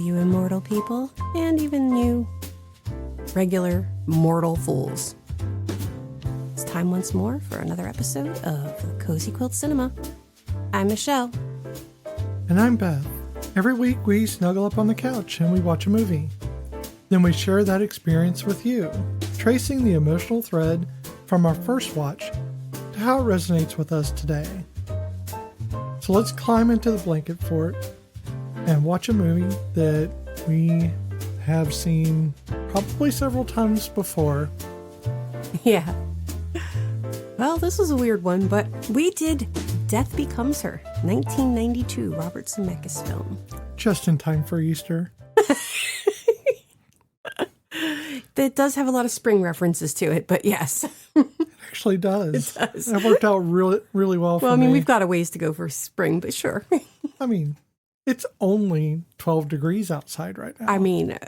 you immortal people, and even you regular mortal fools. It's time once more for another episode of Cozy Quilt Cinema. I'm Michelle. And I'm Beth. Every week we snuggle up on the couch and we watch a movie. Then we share that experience with you, tracing the emotional thread from our first watch to how it resonates with us today. So let's climb into the blanket fort and watch a movie that we have seen probably several times before. Yeah. Well, this was a weird one, but we did Death Becomes Her, 1992 Robert Zemeckis film. Just in time for Easter. It does have a lot of spring references to it, but yes. It actually does. It does. It worked out really well for me. Well, I mean, we've got a ways to go for spring, but sure. I mean, it's only 12 degrees outside right now. I mean,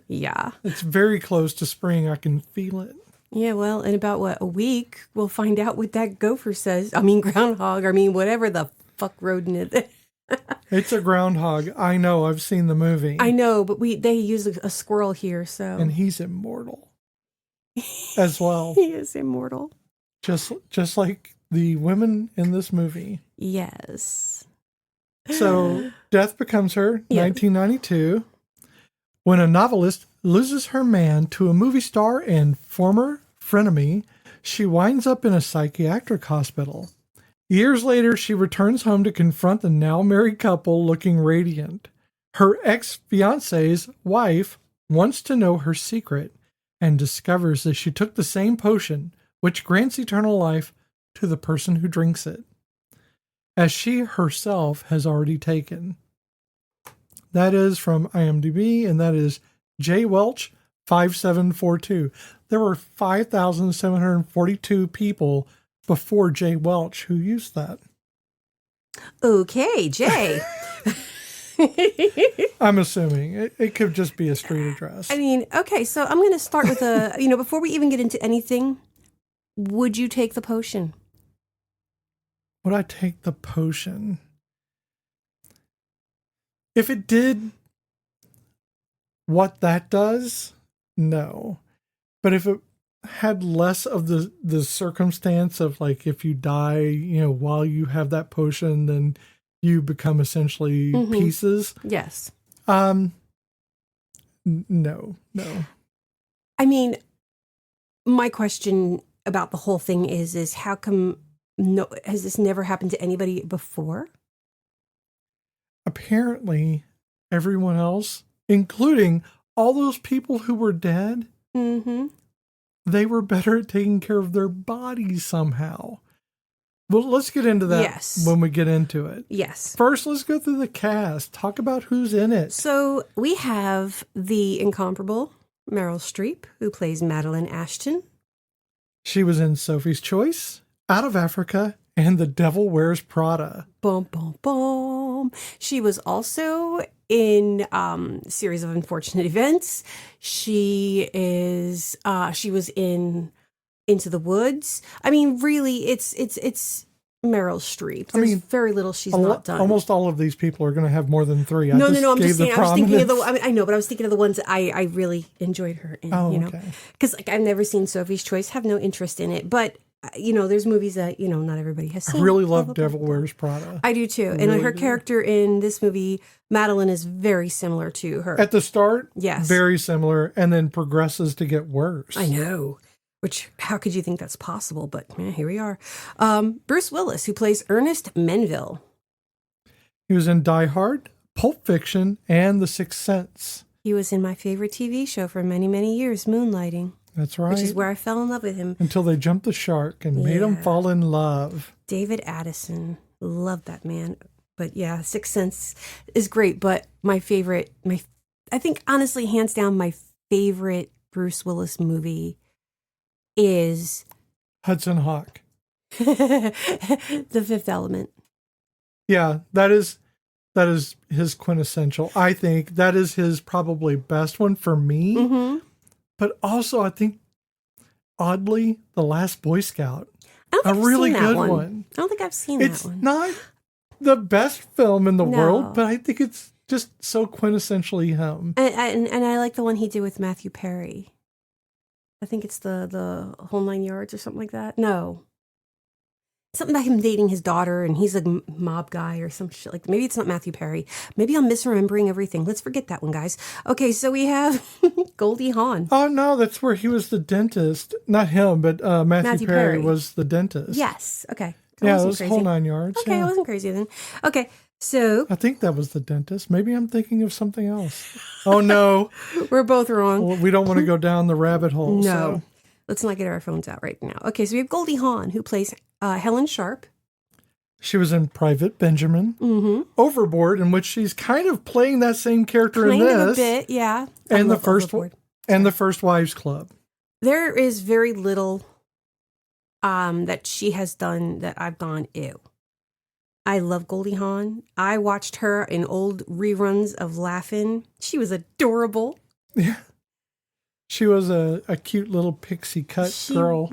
yeah. It's very close to spring. I can feel it. Yeah, well, in about, a week, we'll find out what that gopher says. I mean, groundhog. I mean, whatever the fuck rodent it is. It's a groundhog. I know. I've seen the movie. I know, but they use a squirrel here, so. And he's immortal as well. He is immortal. Just like the women in this movie. Yes. So, Death Becomes Her, Yeah. 1992. When a novelist loses her man to a movie star and former frenemy, she winds up in a psychiatric hospital. Years later, she returns home to confront the now married couple looking radiant. Her ex-fiance's wife wants to know her secret and discovers that she took the same potion, which grants eternal life to the person who drinks it, as she herself has already taken. That is from IMDb, and that is J. Welch 5742. There were 5,742 people before J. Welch who used that. Okay, Jay. I'm assuming. It could just be a street address. I mean, okay, so I'm going to start with before we even get into anything, would you take the potion? Would I take the potion? If it did what that does, no. But if it had less of the circumstance of, like, if you die, while you have that potion, then you become essentially pieces. Yes. No. I mean, my question about the whole thing is how come has this never happened to anybody before? Apparently, everyone else, including all those people who were dead, they were better at taking care of their bodies somehow. Well, let's get into that when we get into it. Yes. First, let's go through the cast. Talk about who's in it. So we have the incomparable Meryl Streep, who plays Madeline Ashton. She was in Sophie's Choice, Out of Africa, and The Devil Wears Prada. Boom, boom, boom. She was also in Series of Unfortunate Events. She was in Into the Woods. I mean, really, it's Meryl Streep. There's very little she's not done. Almost all of these people are going to have more than three. No. I'm just saying. I was thinking of I know, but I was thinking of the ones that I really enjoyed her in. Okay. Because I've never seen Sophie's Choice. Have no interest in it, but. There's movies that, not everybody has seen. I really love Devil Wears Prada. I do too. And her character in this movie, Madeline, is very similar to her. At the start, yes. Very similar, and then progresses to get worse. I know. Which, how could you think that's possible? But here we are. Bruce Willis, who plays Ernest Menville. He was in Die Hard, Pulp Fiction, and The Sixth Sense. He was in my favorite TV show for many, many years, Moonlighting. That's right. Which is where I fell in love with him. Until they jumped the shark and made him fall in love. David Addison. Love that man. But yeah, Sixth Sense is great. But I think honestly, hands down, my favorite Bruce Willis movie is Hudson Hawk. The Fifth Element. Yeah, that is his quintessential. I think that is his probably best one for me. But also, I think, oddly, The Last Boy Scout. A really good one. I don't think I've seen that one. It's not the best film in the world, but I think it's just so quintessentially him. And I like the one he did with Matthew Perry. I think it's the Whole Nine Yards or something like that. No. Something about him dating his daughter, and he's a mob guy or some shit. Like, maybe it's not Matthew Perry. Maybe I'm misremembering everything. Let's forget that one, guys. Okay, so we have Goldie Hawn. Oh, no, that's where he was the dentist. Not him, but Matthew Perry was the dentist. Yes, okay. Yeah, it was Whole Nine Yards. Okay, yeah. I wasn't crazy then. Okay, so... I think that was the dentist. Maybe I'm thinking of something else. Oh, no. We're both wrong. Well, we don't want to go down the rabbit hole. No. So. Let's not get our phones out right now. Okay, so we have Goldie Hawn, who plays Helen Sharp. She was in Private Benjamin. Overboard, in which she's kind of playing that same character in this. Kind of a bit, yeah. And the First Wives Club. There is very little that she has done that I've gone, ew. I love Goldie Hawn. I watched her in old reruns of Laugh-In. She was adorable. Yeah. She was a cute little pixie cut girl.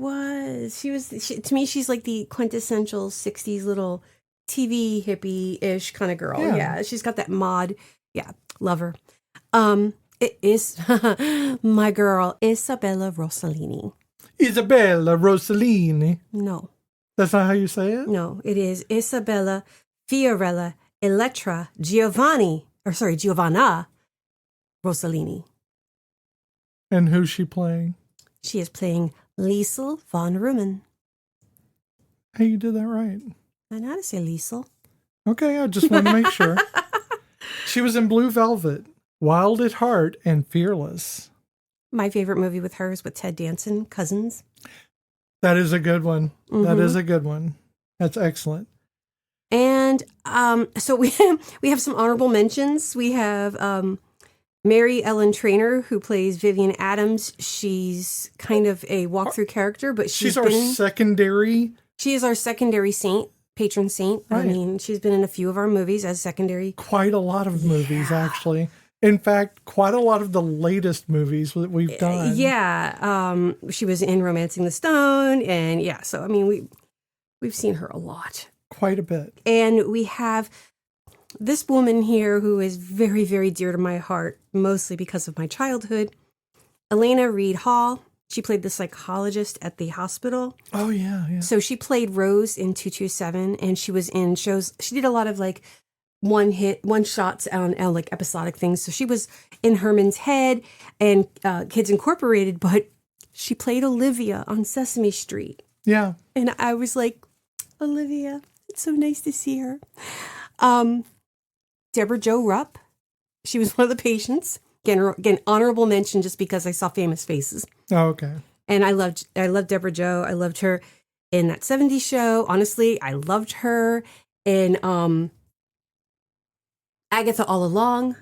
She was. To me, she's like the quintessential 60s little TV hippie-ish kind of girl. Yeah. She's got that mod. Yeah, love her. It is my girl, Isabella Rossellini. Isabella Rossellini? No. That's not how you say it? No, it is Isabella Fiorella Elettra Giovanna Rossellini. And who's she playing? She is playing Liesel von Rummen. Hey, you did that right. I know how to say Liesel. Okay, I just wanted to make sure. She was in Blue Velvet, Wild at Heart, and Fearless. My favorite movie with her is with Ted Danson, Cousins. That is a good one. Mm-hmm. That is a good one. That's excellent. And so we have some honorable mentions. We have Mary Ellen Trainor, who plays Vivian Adams. She's kind of a walkthrough character, but she's our secondary. She is our secondary saint, patron saint. Right. I mean, she's been in a few of our movies as secondary. Quite a lot of movies, actually. In fact, quite a lot of the latest movies that we've done. Yeah. She was in Romancing the Stone. And yeah, so I mean, we've seen her a lot. Quite a bit. And we have this woman here who is very, very dear to my heart, mostly because of my childhood. Elena Reed Hall. She played the psychologist at the hospital. Oh, yeah. So she played Rose in 227, and she was in shows. She did a lot of like one shots on like episodic things. So she was in Herman's Head and Kids Incorporated, but she played Olivia on Sesame Street. Yeah. And I was like, Olivia, it's so nice to see her. Deborah Jo Rupp. She was one of the patients. Again, honorable mention just because I saw famous faces. Oh, okay. And I loved Deborah Jo. I loved her in that 70s show. Honestly, I loved her in Agatha All Along.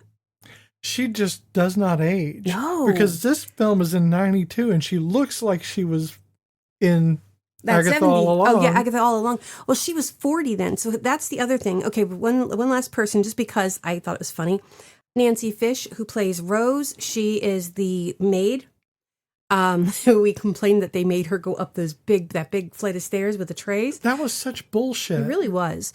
She just does not age. No. Because this film is in 92 and she looks like she was in Agatha 70. All Along. Oh, yeah, Agatha All Along. Well, she was 40 then. So that's the other thing. Okay, one last person, just because I thought it was funny. Nancy Fish, who plays Rose. She is the maid. We complained that they made her go up that big flight of stairs with the trays. That was such bullshit. It really was.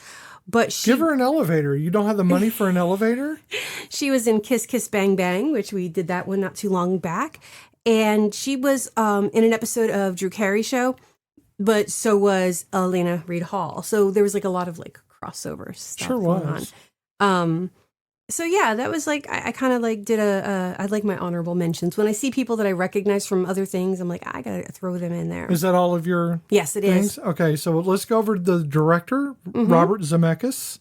But give her an elevator. You don't have the money for an elevator? She was in Kiss Kiss Bang Bang, which we did that one not too long back. And she was in an episode of Drew Carey Show, but so was Elena Reed Hall. So there was like a lot of like crossover stuff going on. So yeah, that was like, I kind of like did I like my honorable mentions. When I see people that I recognize from other things, I'm like, I gotta throw them in there. Is that all of your Yes, it things? is. Okay, so let's go over the director, Robert Zemeckis,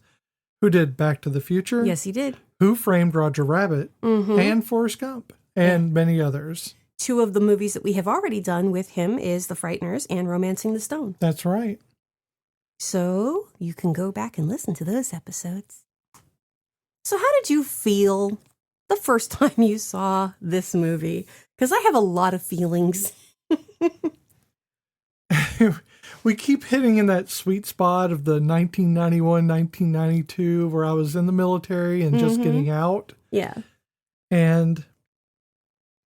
who did Back to the Future. Yes, he did. Who Framed Roger Rabbit, and Forrest Gump, and many others. Two of the movies that we have already done with him is The Frighteners and Romancing the Stone. That's right. So you can go back and listen to those episodes. So how did you feel the first time you saw this movie? Because I have a lot of feelings. We keep hitting in that sweet spot of the 1991, 1992, where I was in the military and just getting out. Yeah. And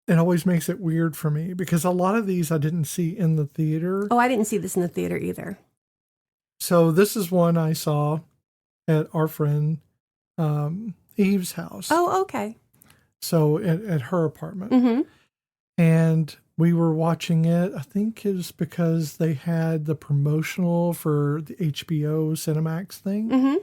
it always makes it weird for me because a lot of these I didn't see in the theater. Oh, I didn't see this in the theater either. So this is one I saw at our friend Eve's house. Oh, okay. So at her apartment. Mm-hmm. And we were watching it. I think it was because they had the promotional for the HBO Cinemax thing. Mm-hmm.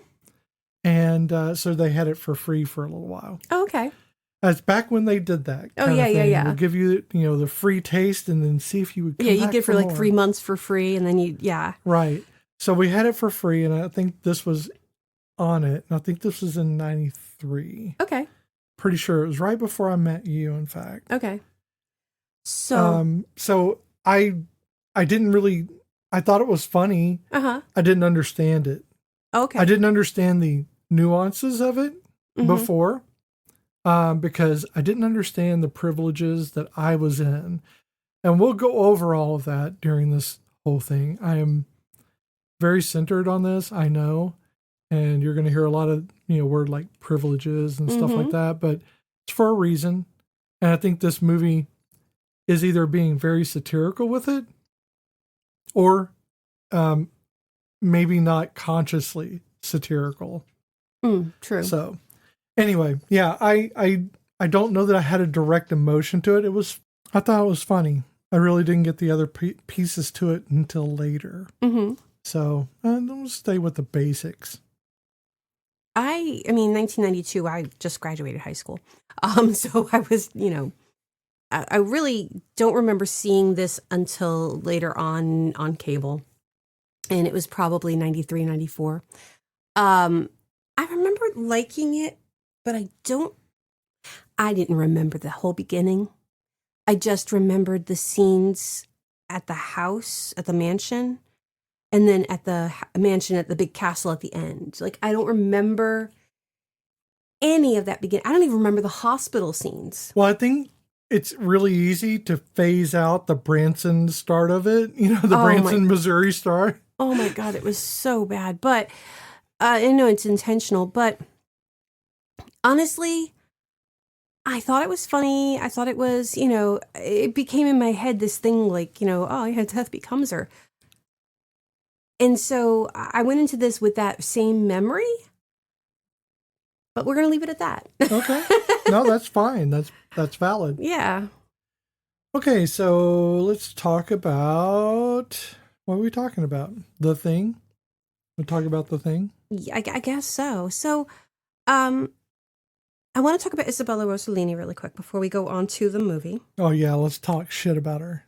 And so they had it for free for a little while. Oh, okay. That's back when they did that. Oh, yeah, yeah, yeah. We'll give you, the free taste and then see if you would come Yeah, you back get for like more. 3 months for free, and then yeah. Right. So we had it for free, and I think this was on it. And I think this was in 93. Okay. Pretty sure it was right before I met you, in fact. Okay. So I didn't really, I thought it was funny. Uh-huh. I didn't understand it. Okay. I didn't understand the nuances of it before, because I didn't understand the privileges that I was in. And we'll go over all of that during this whole thing. I am very centered on this, I know. And you're going to hear a lot of, word like privileges and stuff like that, but it's for a reason. And I think this movie is either being very satirical with it or maybe not consciously satirical. True. So anyway, yeah, I don't know that I had a direct emotion to it. I thought it was funny. I really didn't get the other pieces to it until later. Mm-hmm. So we'll stay with the basics. I mean, 1992, I just graduated high school. So I was, I really don't remember seeing this until later on cable. And it was probably 93, 94. I remember liking it, but I didn't remember the whole beginning. I just remembered the scenes at the house, at the mansion, and then at the mansion at the big castle at the end. Like, I don't remember any of that beginning. I don't even remember the hospital scenes. Well, I think it's really easy to phase out the Branson start of it, Branson, Missouri start. Oh my God, it was so bad. But I know it's intentional, but honestly, I thought it was funny. I thought it was, it became in my head this thing like, oh, yeah, death becomes her. And so I went into this with that same memory, but we're going to leave it at that. Okay. No, that's fine. That's valid. Yeah. Okay, so let's talk about, what are we talking about? The Thing? We'll talk about The Thing? Yeah, I guess so. So, I want to talk about Isabella Rossellini really quick before we go on to the movie. Oh, yeah, let's talk shit about her.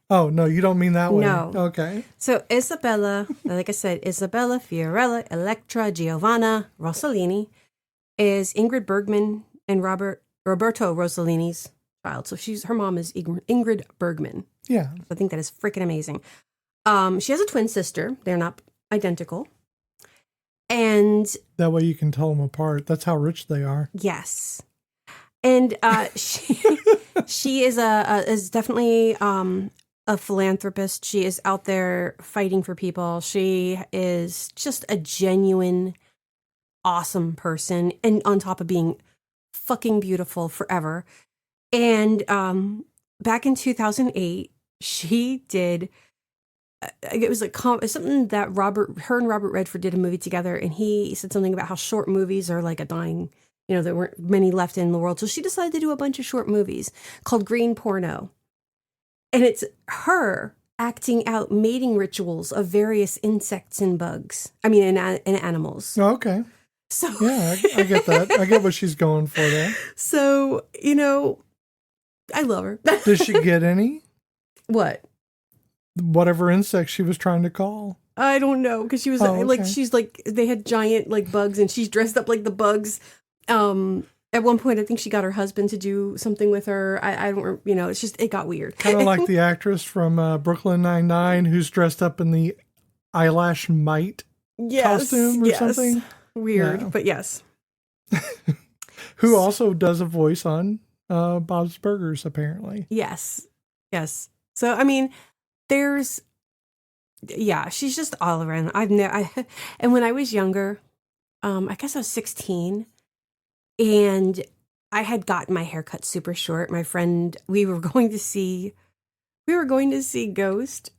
Oh, no, you don't mean that way. No. Okay. So Isabella, like I said, Isabella Fiorella Electra Giovanna Rossellini is Ingrid Bergman and Roberto Rossellini's child. So her mom is Ingrid Bergman. Yeah. I think that is freaking amazing. She has a twin sister. They're not identical. And that way you can tell them apart. That's how rich they are. Yes. And she is definitely a philanthropist. She is out there fighting for people. She is just a genuine, awesome person, and on top of being fucking beautiful forever. And back in 2008, she did. It was like something that her and Robert Redford did a movie together, and he said something about how short movies are like a dying. There weren't many left in the world. So she decided to do a bunch of short movies called Green Porno. And it's her acting out mating rituals of various insects and bugs. I mean, and animals. Oh, okay. So yeah, I get that. I get what she's going for there. So, I love her. Did she get any? What? Whatever insect she was trying to call. I don't know, because she was she's like, they had giant like bugs, and she's dressed up like the bugs. At one point, I think she got her husband to do something with her. I don't, it's just, it got weird. Kind of like the actress from Brooklyn Nine-Nine who's dressed up in the eyelash mite costume or something. Weird, yeah. But yes. Who also does a voice on Bob's Burgers, apparently. Yes. So, I mean, she's just all around. And when I was younger, I guess I was 16, and I had gotten my hair cut super short. My friend, we were going to see Ghost,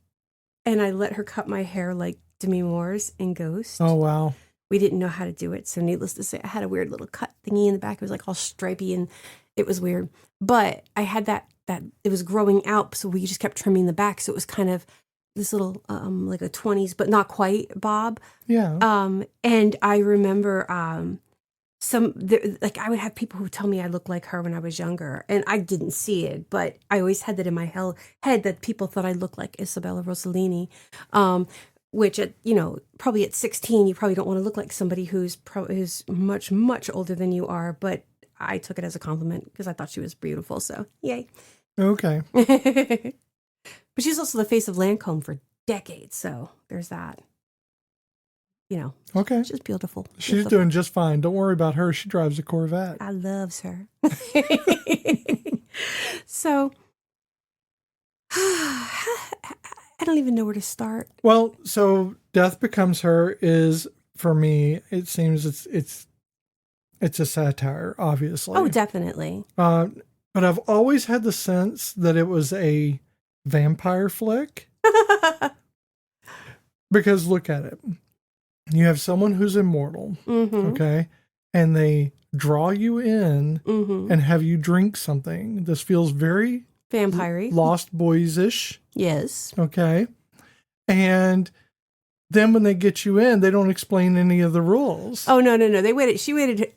and I let her cut my hair like Demi Moore's in Ghost. Oh, wow. we didn't know how to do it. So needless to say, I had a weird little cut thingy in the back. It was like all stripy and it was weird. But I had that it was growing out. So we just kept trimming the back. So it was kind of this little, like a 20s, but not quite bob. Yeah. And I remember, like I would have people who tell me I looked like her when I was younger, and I didn't see it, but I always had that in my head that people thought I looked like Isabella Rossellini, which at probably at 16 you probably don't want to look like somebody who's much older than you are, but I took it as a compliment because I thought she was beautiful. So yay. Okay. But she's also the face of Lancome for decades, so there's that. Okay. She's beautiful. She's doing just fine. Don't worry about her. She drives a Corvette. I loves her. So, I don't even know where to start. Well, so Death Becomes Her is, for me, it seems it's a satire, obviously. Oh, definitely. But I've always had the sense that it was a vampire flick. Because look at it. You have someone who's immortal, okay? And they draw you in and have you drink something. This feels very vampire-y. Lost Boys-ish. Yes. Okay. And then when they get you in, they don't explain any of the rules. Oh, no. She waited,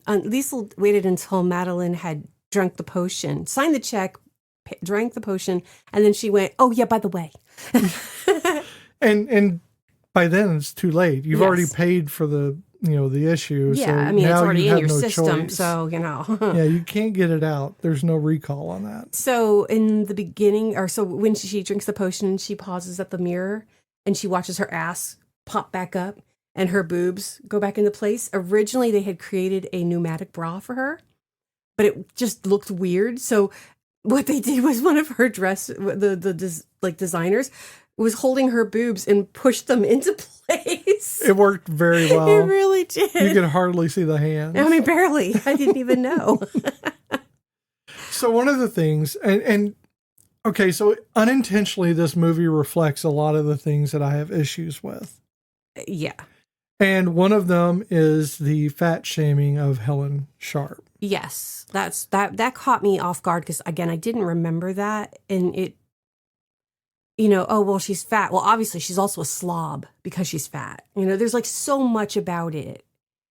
Lisa waited until Madeline had drunk the potion, signed the check, drank the potion, and then she went, oh, yeah, by the way. And by then it's too late. You've already paid for the issue. Yeah, so I mean, it's already in your no system, choice. so, Yeah, you can't get it out. There's no recall on that. So in the beginning, when she drinks the potion, she pauses at the mirror and she watches her ass pop back up and her boobs go back into place. Originally, they had created a pneumatic bra for her, but it just looked weird. So what they did was one of her designers was holding her boobs and pushed them into place. It worked very well. It really did. You could hardly see the hands. I mean, barely. I didn't even know. So one of the things, and okay, so unintentionally, this movie reflects a lot of the things that I have issues with. Yeah. And one of them is the fat shaming of Helen Sharp. Yes, that caught me off guard because, again, I didn't remember that. And it, oh, well, she's fat. Well, obviously, she's also a slob because she's fat. There's like so much about it.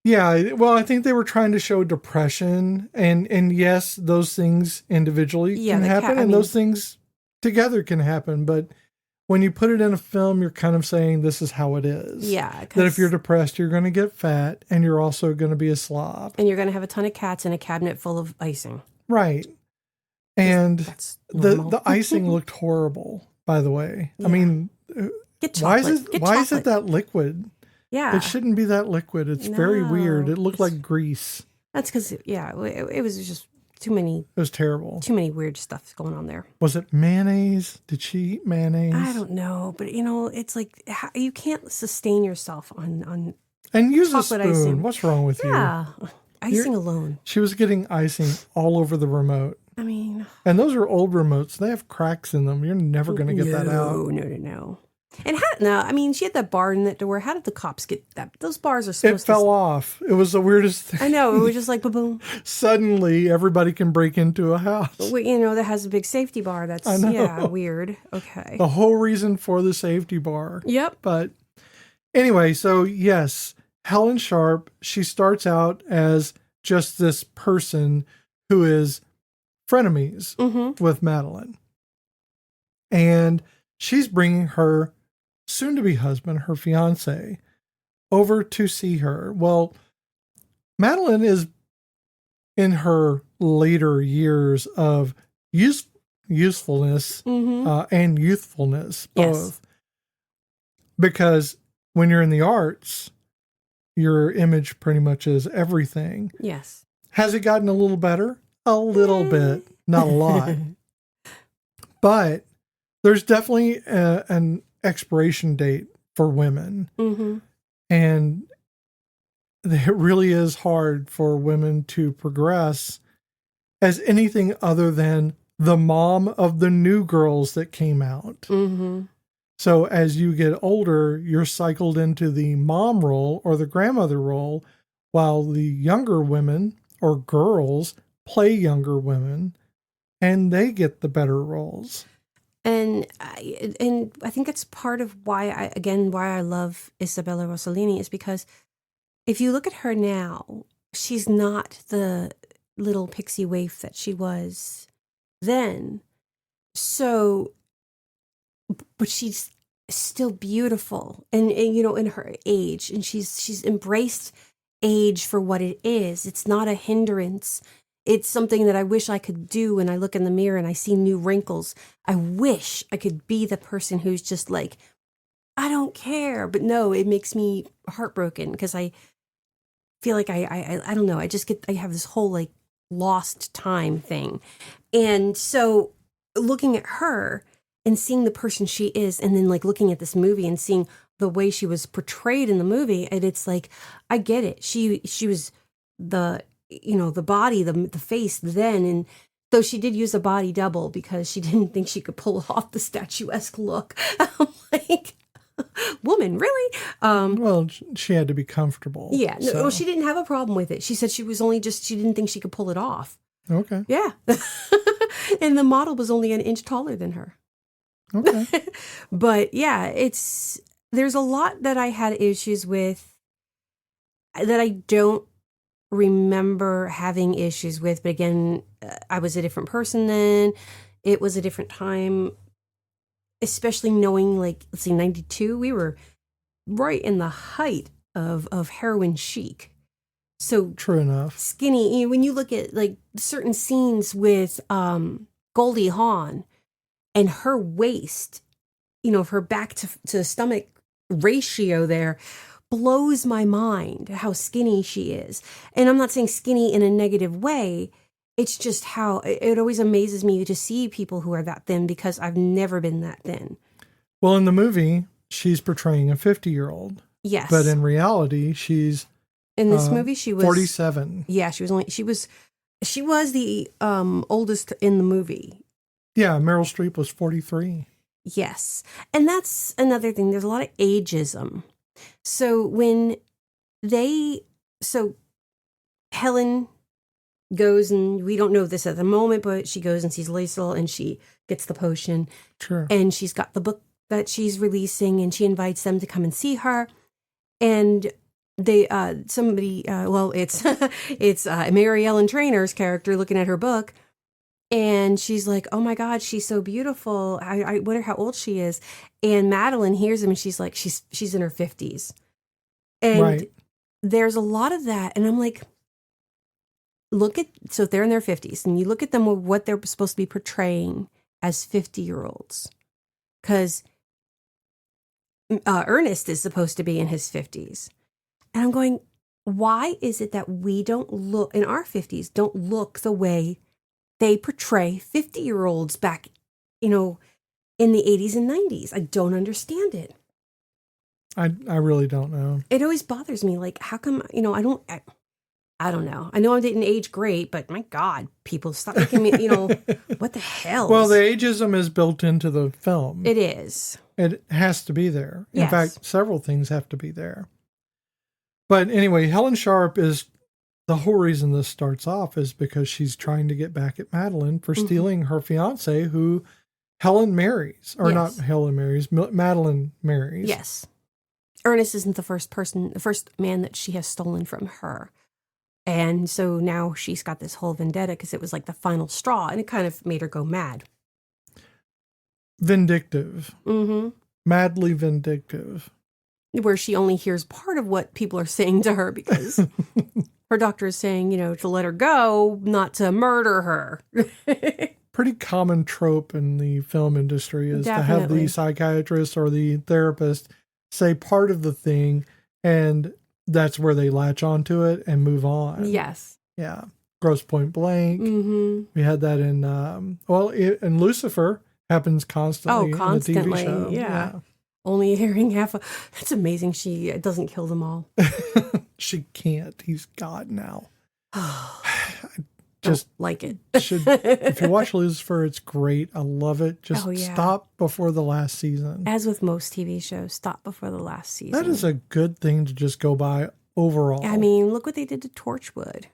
Yeah, well, I think they were trying to show depression. And yes, those things individually can happen. Those things together can happen. But when you put it in a film, you're kind of saying this is how it is. Yeah. That if you're depressed, you're going to get fat and you're also going to be a slob. And you're going to have a ton of cats in a cabinet full of icing. Right. And the icing looked horrible, by the way. Yeah. I mean, why is it that liquid? Yeah. It shouldn't be that liquid. It's very weird. It looked like grease. That's because, it was just too many. It was terrible. Too many weird stuff going on there. Was it mayonnaise? Did she eat mayonnaise? I don't know, but it's like you can't sustain yourself on and use a spoon. Icing. What's wrong with you? Yeah, icing alone. She was getting icing all over the remote. I mean, and those are old remotes. They have cracks in them. You're never going to get that out. No. And she had that bar in that door. How did the cops get that? Those bars are supposed to... It fell off. It was the weirdest thing. I know. It was just like, boom. Suddenly, everybody can break into a house. That has a big safety bar. That's, weird. Okay. The whole reason for the safety bar. Yep. But anyway, so yes, Helen Sharp, she starts out as just this person who is frenemies with Madeline. And she's bringing her soon-to-be husband, her fiance, over to see her. Well, Madeline is in her later years of usefulness and youthfulness, both. Yes. Because when you're in the arts, your image pretty much is everything. Yes. Has it gotten a little better? A little bit, not a lot. But there's definitely an expiration date for women. And it really is hard for women to progress as anything other than the mom of the new girls that came out. So as you get older, you're cycled into the mom role or the grandmother role, while the younger women or girls play younger women and they get the better roles. And I think that's part of why I love Isabella Rossellini, is because if you look at her now, she's not the little pixie waif that she was then. So, but she's still beautiful and in her age, and she's embraced age for what it is. It's not a hindrance. It's something that I wish I could do when I look in the mirror and I see new wrinkles. I wish I could be the person who's just like, I don't care. But no, it makes me heartbroken because I feel like I don't know. I have this whole like lost time thing. And so looking at her and seeing the person she is, and then like looking at this movie and seeing the way she was portrayed in the movie, and it's like, I get it. She was the body, the face then, and though she did use a body double because she didn't think she could pull off the statuesque look. I'm like, woman, really? Well, she had to be comfortable. Yeah, no, well, she didn't have a problem with it. She said she didn't think she could pull it off. Okay. Yeah. And the model was only an inch taller than her. Okay. But yeah, there's a lot that I had issues with that I don't remember having issues with. But again, I was a different person then. It was a different time, especially knowing, like, let's see, 92, we were right in the height of heroin chic. So true enough. Skinny, when you look at like certain scenes with Goldie Hawn and her waist, her back to stomach ratio there blows my mind how skinny she is. And I'm not saying skinny in a negative way. It's just how it always amazes me to see people who are that thin, because I've never been that thin. Well, in the movie, she's portraying a 50-year-old. Yes. But in reality, she's in this movie she was 47. Yeah, she was the oldest in the movie. Yeah, Meryl Streep was 43. Yes. And that's another thing. There's a lot of ageism. So Helen goes, and we don't know this at the moment, but she goes and sees Liesl and she gets the potion. Sure. And she's got the book that she's releasing, and she invites them to come and see her. And they it's Mary Ellen Trainor's character looking at her book, and she's like, oh my God, she's so beautiful. I wonder how old she is. And Madeline hears him, and she's like, she's in her 50s. And right. There's a lot of that. And I'm like, so they're in their 50s, and you look at them with what they're supposed to be portraying as 50-year-olds. Because Ernest is supposed to be in his 50s. And I'm going, why is it that we don't look, in our 50s, don't look the way they portray 50-year-olds back, in the 80s and 90s? I don't understand it. I really don't know. It always bothers me. Like, how come, I don't know. I know I didn't age great, but my God, people, stop making me, what the hell? Well, the ageism is built into the film. It is. It has to be there. In Yes. fact, several things have to be there. But anyway, Helen Sharp is the whole reason this starts off is because she's trying to get back at Madeline for stealing her fiance, who Helen marries, or Yes. not Helen marries, Madeline marries. Yes. Ernest isn't the first man that she has stolen from her. And so now she's got this whole vendetta because it was like the final straw, and it kind of made her go mad. Vindictive. Mm-hmm. Madly vindictive. Where she only hears part of what people are saying to her because her doctor is saying, to let her go, not to murder her. Pretty common trope in the film industry is to have Definitely. the psychiatrist or the therapist say part of the thing, and that's where they latch onto it and move on. Yes. Yeah. Gross Point Blank. Mm-hmm. We had that in Lucifer happens constantly. Oh, constantly. In the TV show. Yeah. Only hearing half that's amazing. She doesn't kill them all. She can't. He's God now. don't like it. If you watch Lucifer, it's great. I love it. Just Oh, yeah. stop before the last season. As with most TV shows, stop before the last season. That is a good thing to just go by overall. I mean, look what they did to Torchwood.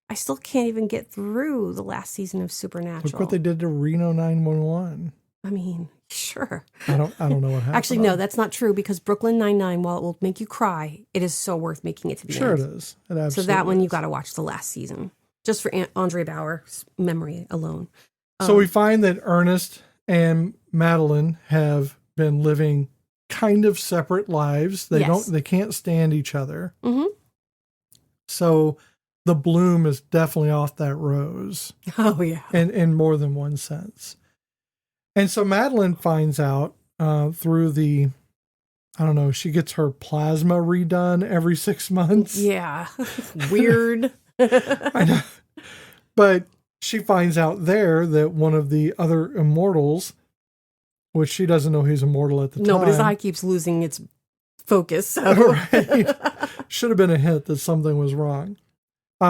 I still can't even get through the last season of Supernatural. Look what they did to Reno 911. I mean, sure. I don't know what happened. Actually, no, that's not true because Brooklyn Nine-Nine, while it will make you cry, it is so worth making it to the end. Sure it is. It absolutely so that one, is. you got to watch the last season. Just for Andre Bauer's memory alone. So we find that Ernest and Madeline have been living kind of separate lives. They can't stand each other. Mm-hmm. So the bloom is definitely off that rose. Oh, yeah. In more than one sense. And so Madeline finds out through the, I don't know, she gets her plasma redone every 6 months. Yeah. Weird. I know. But she finds out there that one of the other immortals, which she doesn't know he's immortal at the time. No, but his eye keeps losing its focus. So. Right. Should have been a hint that something was wrong.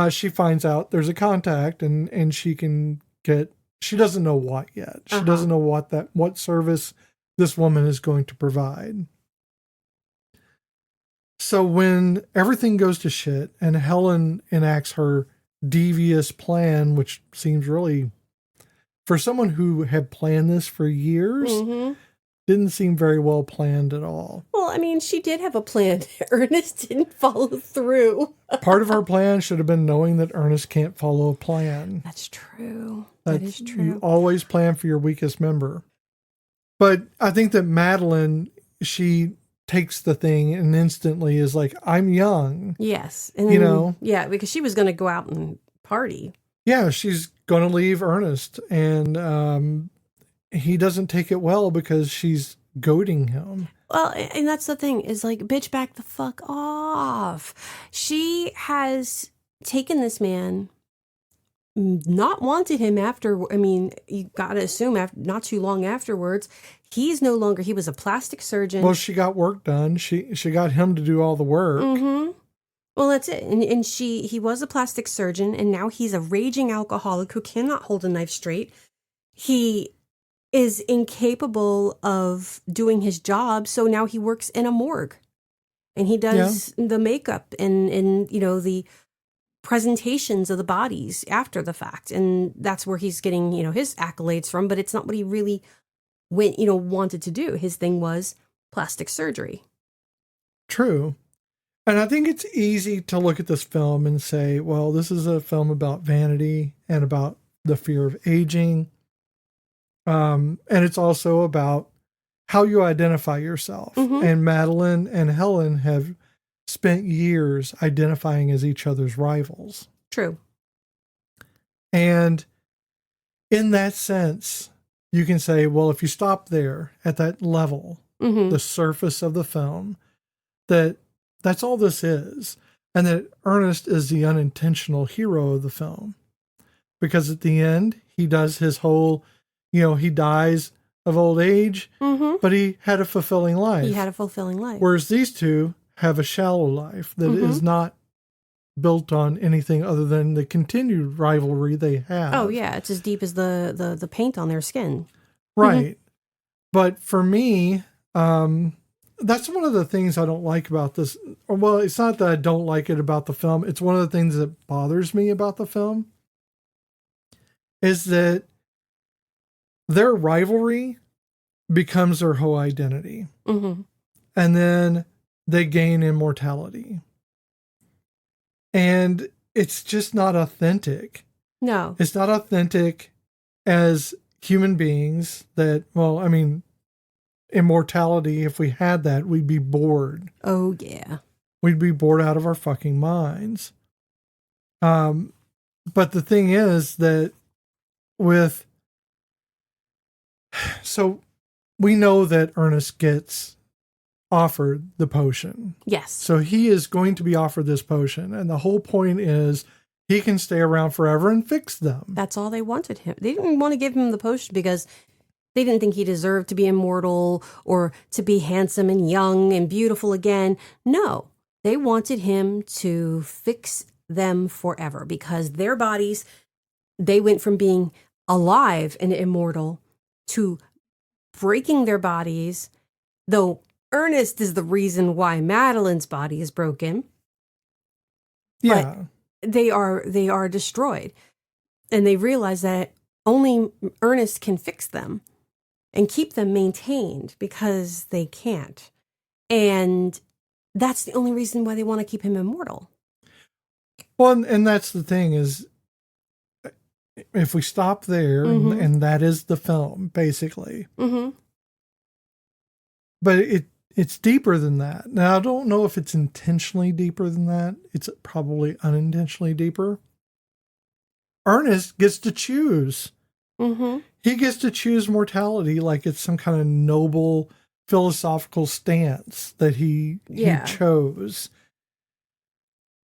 She finds out there's a contact and she can get, she doesn't know what yet. She doesn't know what service this woman is going to provide. So when everything goes to shit and Helen enacts her devious plan, which seems really, for someone who had planned this for years, didn't seem very well planned at all. Well, I mean, she did have a plan. Ernest didn't follow through. Part of her plan should have been knowing that Ernest can't follow a plan. That's true. That is true. You always plan for your weakest member. But I think that Madeline, she takes the thing and instantly is like, I'm young. Yes. And then, you know? Yeah, because she was going to go out and party. Yeah, she's going to leave Ernest. And he doesn't take it well because she's goading him. Well, and that's the thing is like, bitch, back the fuck off. She has taken this man, not wanted him after, I mean, you got to assume after, not too long afterwards, he's no longer, he was a plastic surgeon. Well, she got work done. She got him to do all the work. Mm-hmm. Well, that's it. And he was a plastic surgeon and now he's a raging alcoholic who cannot hold a knife straight. He is incapable of doing his job. So now he works in a morgue and he does the makeup and, you know, the presentations of the bodies after the fact. And that's where he's getting, you know, his accolades from, but it's not what he really wanted to do. His thing was plastic surgery. True. And I think it's easy to look at this film and say, well, this is a film about vanity and about the fear of aging. And it's also about how you identify yourself. Mm-hmm. And Madeline and Helen have spent years identifying as each other's rivals. True. And in that sense, you can say, well, if you stop there at that level, the surface of the film, that's all this is. And that Ernest is the unintentional hero of the film. Because at the end, he does his whole, he dies of old age, but he had a fulfilling life. He had a fulfilling life. Whereas these two have a shallow life that is not built on anything other than the continued rivalry they have. Oh, yeah. It's as deep as the paint on their skin. Right. But for me, that's one of the things I don't like about this. Well, it's not that I don't like it about the film. It's one of the things that bothers me about the film is that their rivalry becomes their whole identity. And then they gain immortality. And it's just not authentic. No. It's not authentic as human beings that, well, I mean, immortality, if we had that, we'd be bored. Oh, yeah. We'd be bored out of our fucking minds. But the thing is that so we know that Ernest gets offered the potion. Yes. So he is going to be offered this potion. And the whole point is he can stay around forever and fix them. That's all they wanted him. They didn't want to give him the potion because they didn't think he deserved to be immortal or to be handsome and young and beautiful again. No, they wanted him to fix them forever because their bodies They went from being alive and immortal to breaking their bodies, though Ernest is the reason why Madeline's body is broken. Yeah. But they are destroyed. And they realize that only Ernest can fix them and keep them maintained because they can't. And that's the only reason why they want to keep him immortal. Well, and that's the thing is, if we stop there, and that is the film, basically. Mm-hmm. But it's deeper than that. Now, I don't know if it's intentionally deeper than that. It's probably unintentionally deeper. Ernest gets to choose. Mm-hmm. He gets to choose mortality like it's some kind of noble philosophical stance that he chose.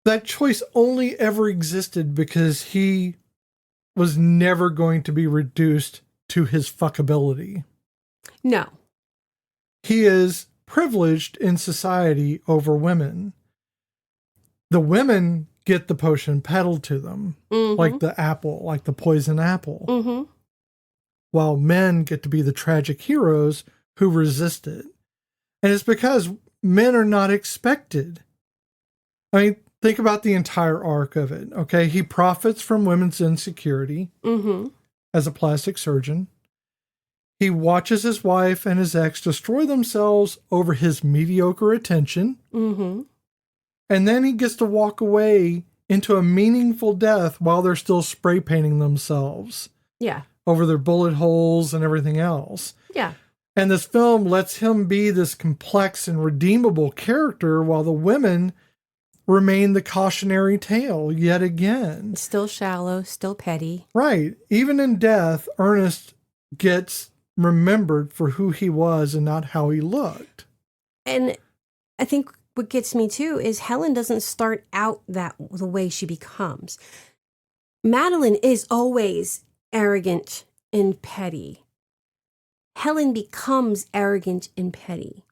That choice only ever existed because he was never going to be reduced to his fuckability. No. He is privileged in society over women. The women get the potion peddled to them, like the apple, like the poison apple. Mm-hmm. While men get to be the tragic heroes who resist it. And it's because men are not expected. I mean, think about the entire arc of it, okay? He profits from women's insecurity as a plastic surgeon. He watches his wife and his ex destroy themselves over his mediocre attention. And then he gets to walk away into a meaningful death while they're still spray painting themselves. Yeah. Over their bullet holes and everything else. Yeah. And this film lets him be this complex and redeemable character while the women remain the cautionary tale yet again. Still shallow, still petty. Right. Even in death, Ernest gets remembered for who he was and not how he looked. And I think what gets me too is Helen doesn't start out the way she becomes. Madeline is always arrogant and petty. Helen becomes arrogant and petty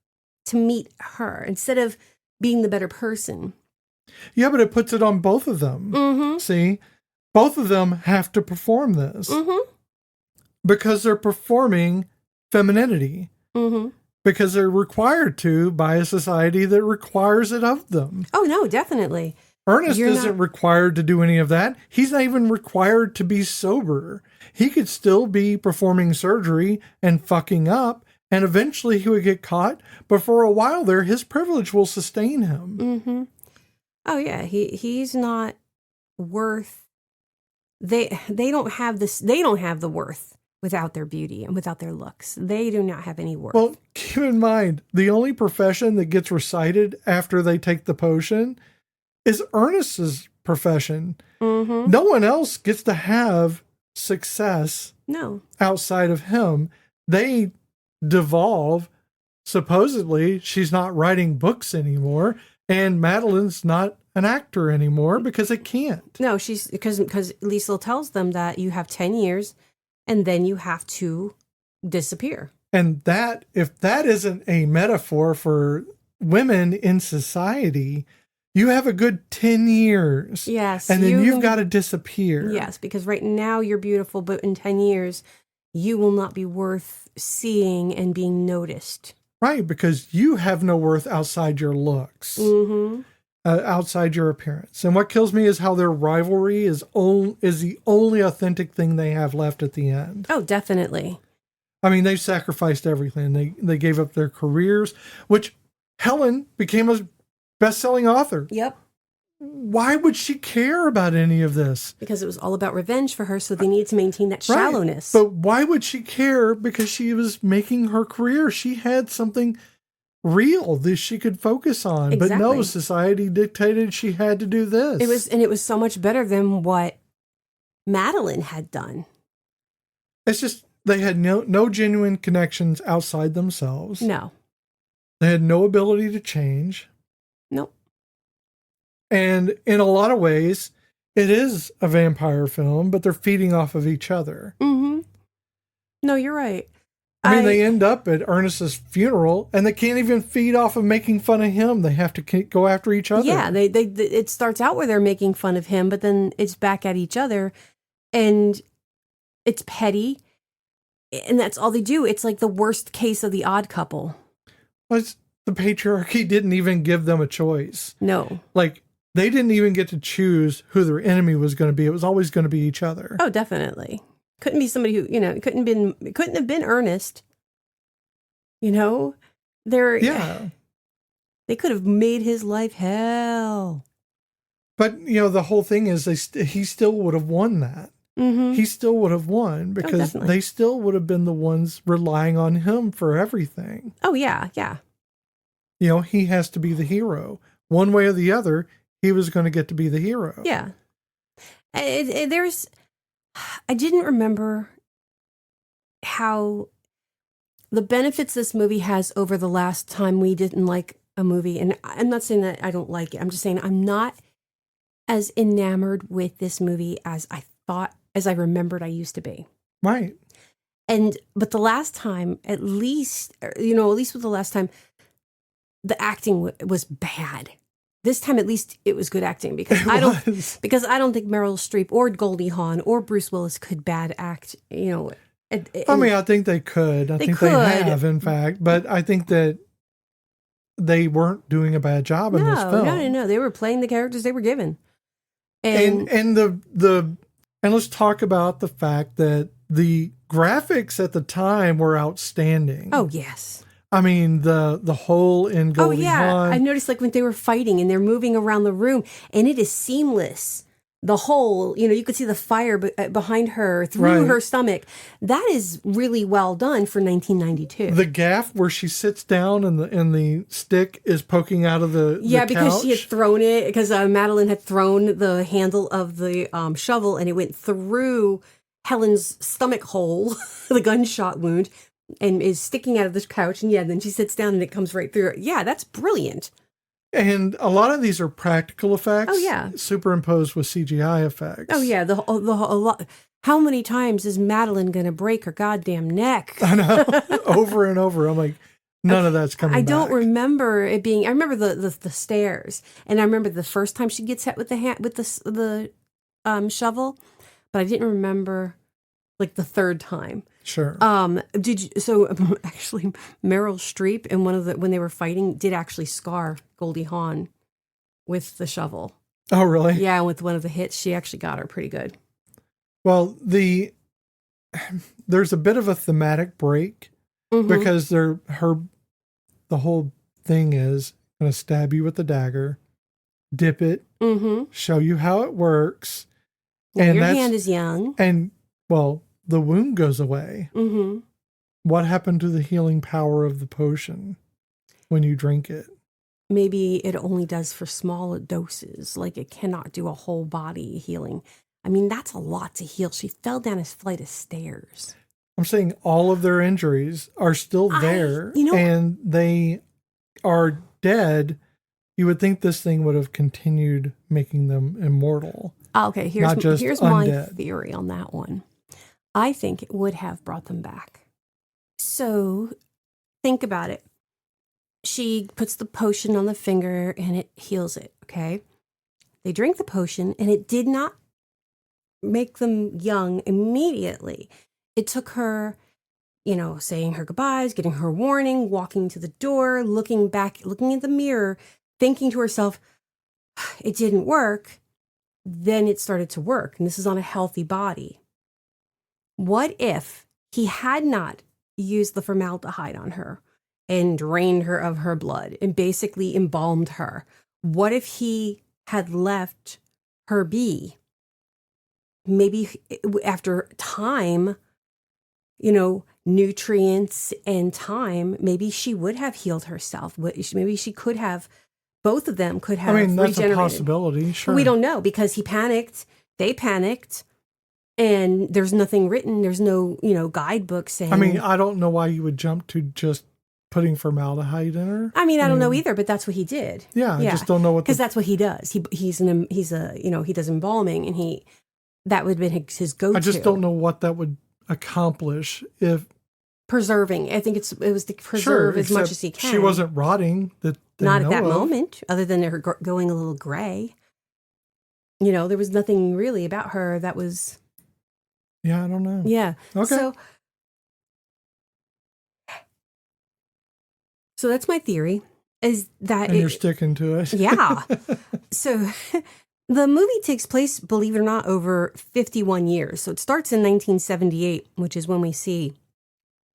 to meet her instead of being the better person. Yeah, but it puts it on both of them. See, both of them have to perform this because they're performing femininity. Because they're required to by a society that requires it of them. Oh, no, definitely. Ernest isn't required to do any of that. He's not even required to be sober. He could still be performing surgery and fucking up, and eventually he would get caught. But for a while there, his privilege will sustain him. Oh, yeah. He's not worth... They don't have this. They don't have the worth without their beauty and without their looks. They do not have any worth. Well, keep in mind, the only profession that gets recited after they take the potion is Ernest's profession. No one else gets to have success outside of him. They devolve. Supposedly, she's not writing books anymore, and Madeline's not an actor anymore because they can't. No, she's because Liesl tells them that you have 10 years and then you have to disappear. And that, if that isn't a metaphor for women in society, you have a good 10 years. Yes. And then you've got to disappear. Yes, because right now you're beautiful, but in 10 years, you will not be worth seeing and being noticed. Right, because you have no worth outside your looks, outside your appearance. And what kills me is how their rivalry is the only authentic thing they have left at the end. Oh, definitely. I mean, they sacrificed everything. They gave up their careers, which Helen became a best-selling author. Yep. Why would she care about any of this? Because it was all about revenge for her, so they needed to maintain that shallowness. But why would she care? Because she was making her career. She had something real that she could focus on. Exactly. But no, society dictated she had to do this. It was so much better than what Madeline had done. It's just they had no genuine connections outside themselves. No. They had no ability to change. Nope. And in a lot of ways, it is a vampire film, but they're feeding off of each other. No, you're right. I mean, they end up at Ernest's funeral, and they can't even feed off of making fun of him. They have to go after each other. Yeah, it starts out where they're making fun of him, but then it's back at each other. and it's petty, and that's all they do. It's like the worst case of the odd couple. Well, the patriarchy didn't even give them a choice. No. Like, they didn't even get to choose who their enemy was going to be. It was always going to be each other. Oh, definitely. Couldn't be somebody who, it couldn't have been Ernest. Yeah. They could have made his life hell. But, the whole thing is he still would have won that. Mm-hmm. He still would have won because they still would have been the ones relying on him for everything. Oh, yeah, yeah. He has to be the hero. One way or the other, he was going to get to be the hero. Yeah. I didn't remember how the benefits this movie has over the last time we didn't like a movie. And I'm not saying that I don't like it. I'm just saying I'm not as enamored with this movie as I remembered I used to be. Right. But the last time, at least with the last time, the acting was bad. This time, at least, it was good acting because I don't think Meryl Streep or Goldie Hawn or Bruce Willis could bad act. I think they could. I think they have, in fact. But I think that they weren't doing a bad job in this film. No. They were playing the characters they were given. And let's talk about the fact that the graphics at the time were outstanding. Oh, yes. I mean, the hole in Goldie Hawn. I noticed when they were fighting and they're moving around the room and it is seamless. The hole, you could see the fire behind her through her stomach. That is really well done for 1992. The gaff where she sits down and the stick is poking out of the because couch. she had thrown it, because Madeline had thrown the handle of the shovel and it went through Helen's stomach hole, the gunshot wound, and is sticking out of the couch. And then she sits down and it comes right through. Yeah, that's brilliant. And a lot of these are practical effects. Oh, yeah. Superimposed with CGI effects. Oh, yeah. The lot. How many times is Madeline going to break her goddamn neck? I know. Over and over. I'm like, none of that's coming back. I don't remember it being. I remember the stairs, and I remember the first time she gets hit with the shovel, but I didn't remember the third time. Sure. Actually Meryl Streep in when they were fighting did actually scar Goldie Hawn with the shovel. Oh, really? Yeah, with one of the hits, she actually got her pretty good. Well, there's a bit of a thematic break because the whole thing is going to stab you with the dagger, dip it, show you how it works, and your hand is young, and the wound goes away. Mm-hmm. What happened to the healing power of the potion when you drink it? Maybe it only does for small doses. It cannot do a whole body healing. I mean, that's a lot to heal. She fell down a flight of stairs. I'm saying all of their injuries are still there, and they are dead. You would think this thing would have continued making them immortal. Okay, here's my theory on that one. I think it would have brought them back. So think about it. She puts the potion on the finger and it heals it, okay? They drink the potion and it did not make them young immediately. It took her, saying her goodbyes, getting her warning, walking to the door, looking back, looking at the mirror, thinking to herself, it didn't work. Then it started to work. And this is on a healthy body. What if he had not used the formaldehyde on her and drained her of her blood and basically embalmed her? What if he had left her be? Maybe after time, nutrients and time, maybe she would have healed herself. Maybe she could have, both of them could have that's regenerated. a possibility, sure. But we don't know because he panicked, they panicked. And there's nothing written. There's no, guidebook saying. I don't know why you would jump to just putting formaldehyde in her. I don't know either, but that's what he did. Yeah, I just don't know what. Because that's what he does. He does embalming, and that would have been his go-to. I just don't know what that would accomplish if preserving. I think it was to preserve as much as he can. She wasn't rotting. Not at that moment, other than her going a little gray. There was nothing really about her that was. Yeah, I don't know. Yeah. Okay. So that's my theory, is that And you're sticking to it. yeah. So the movie takes place, believe it or not, over 51 years. So it starts in 1978, which is when we see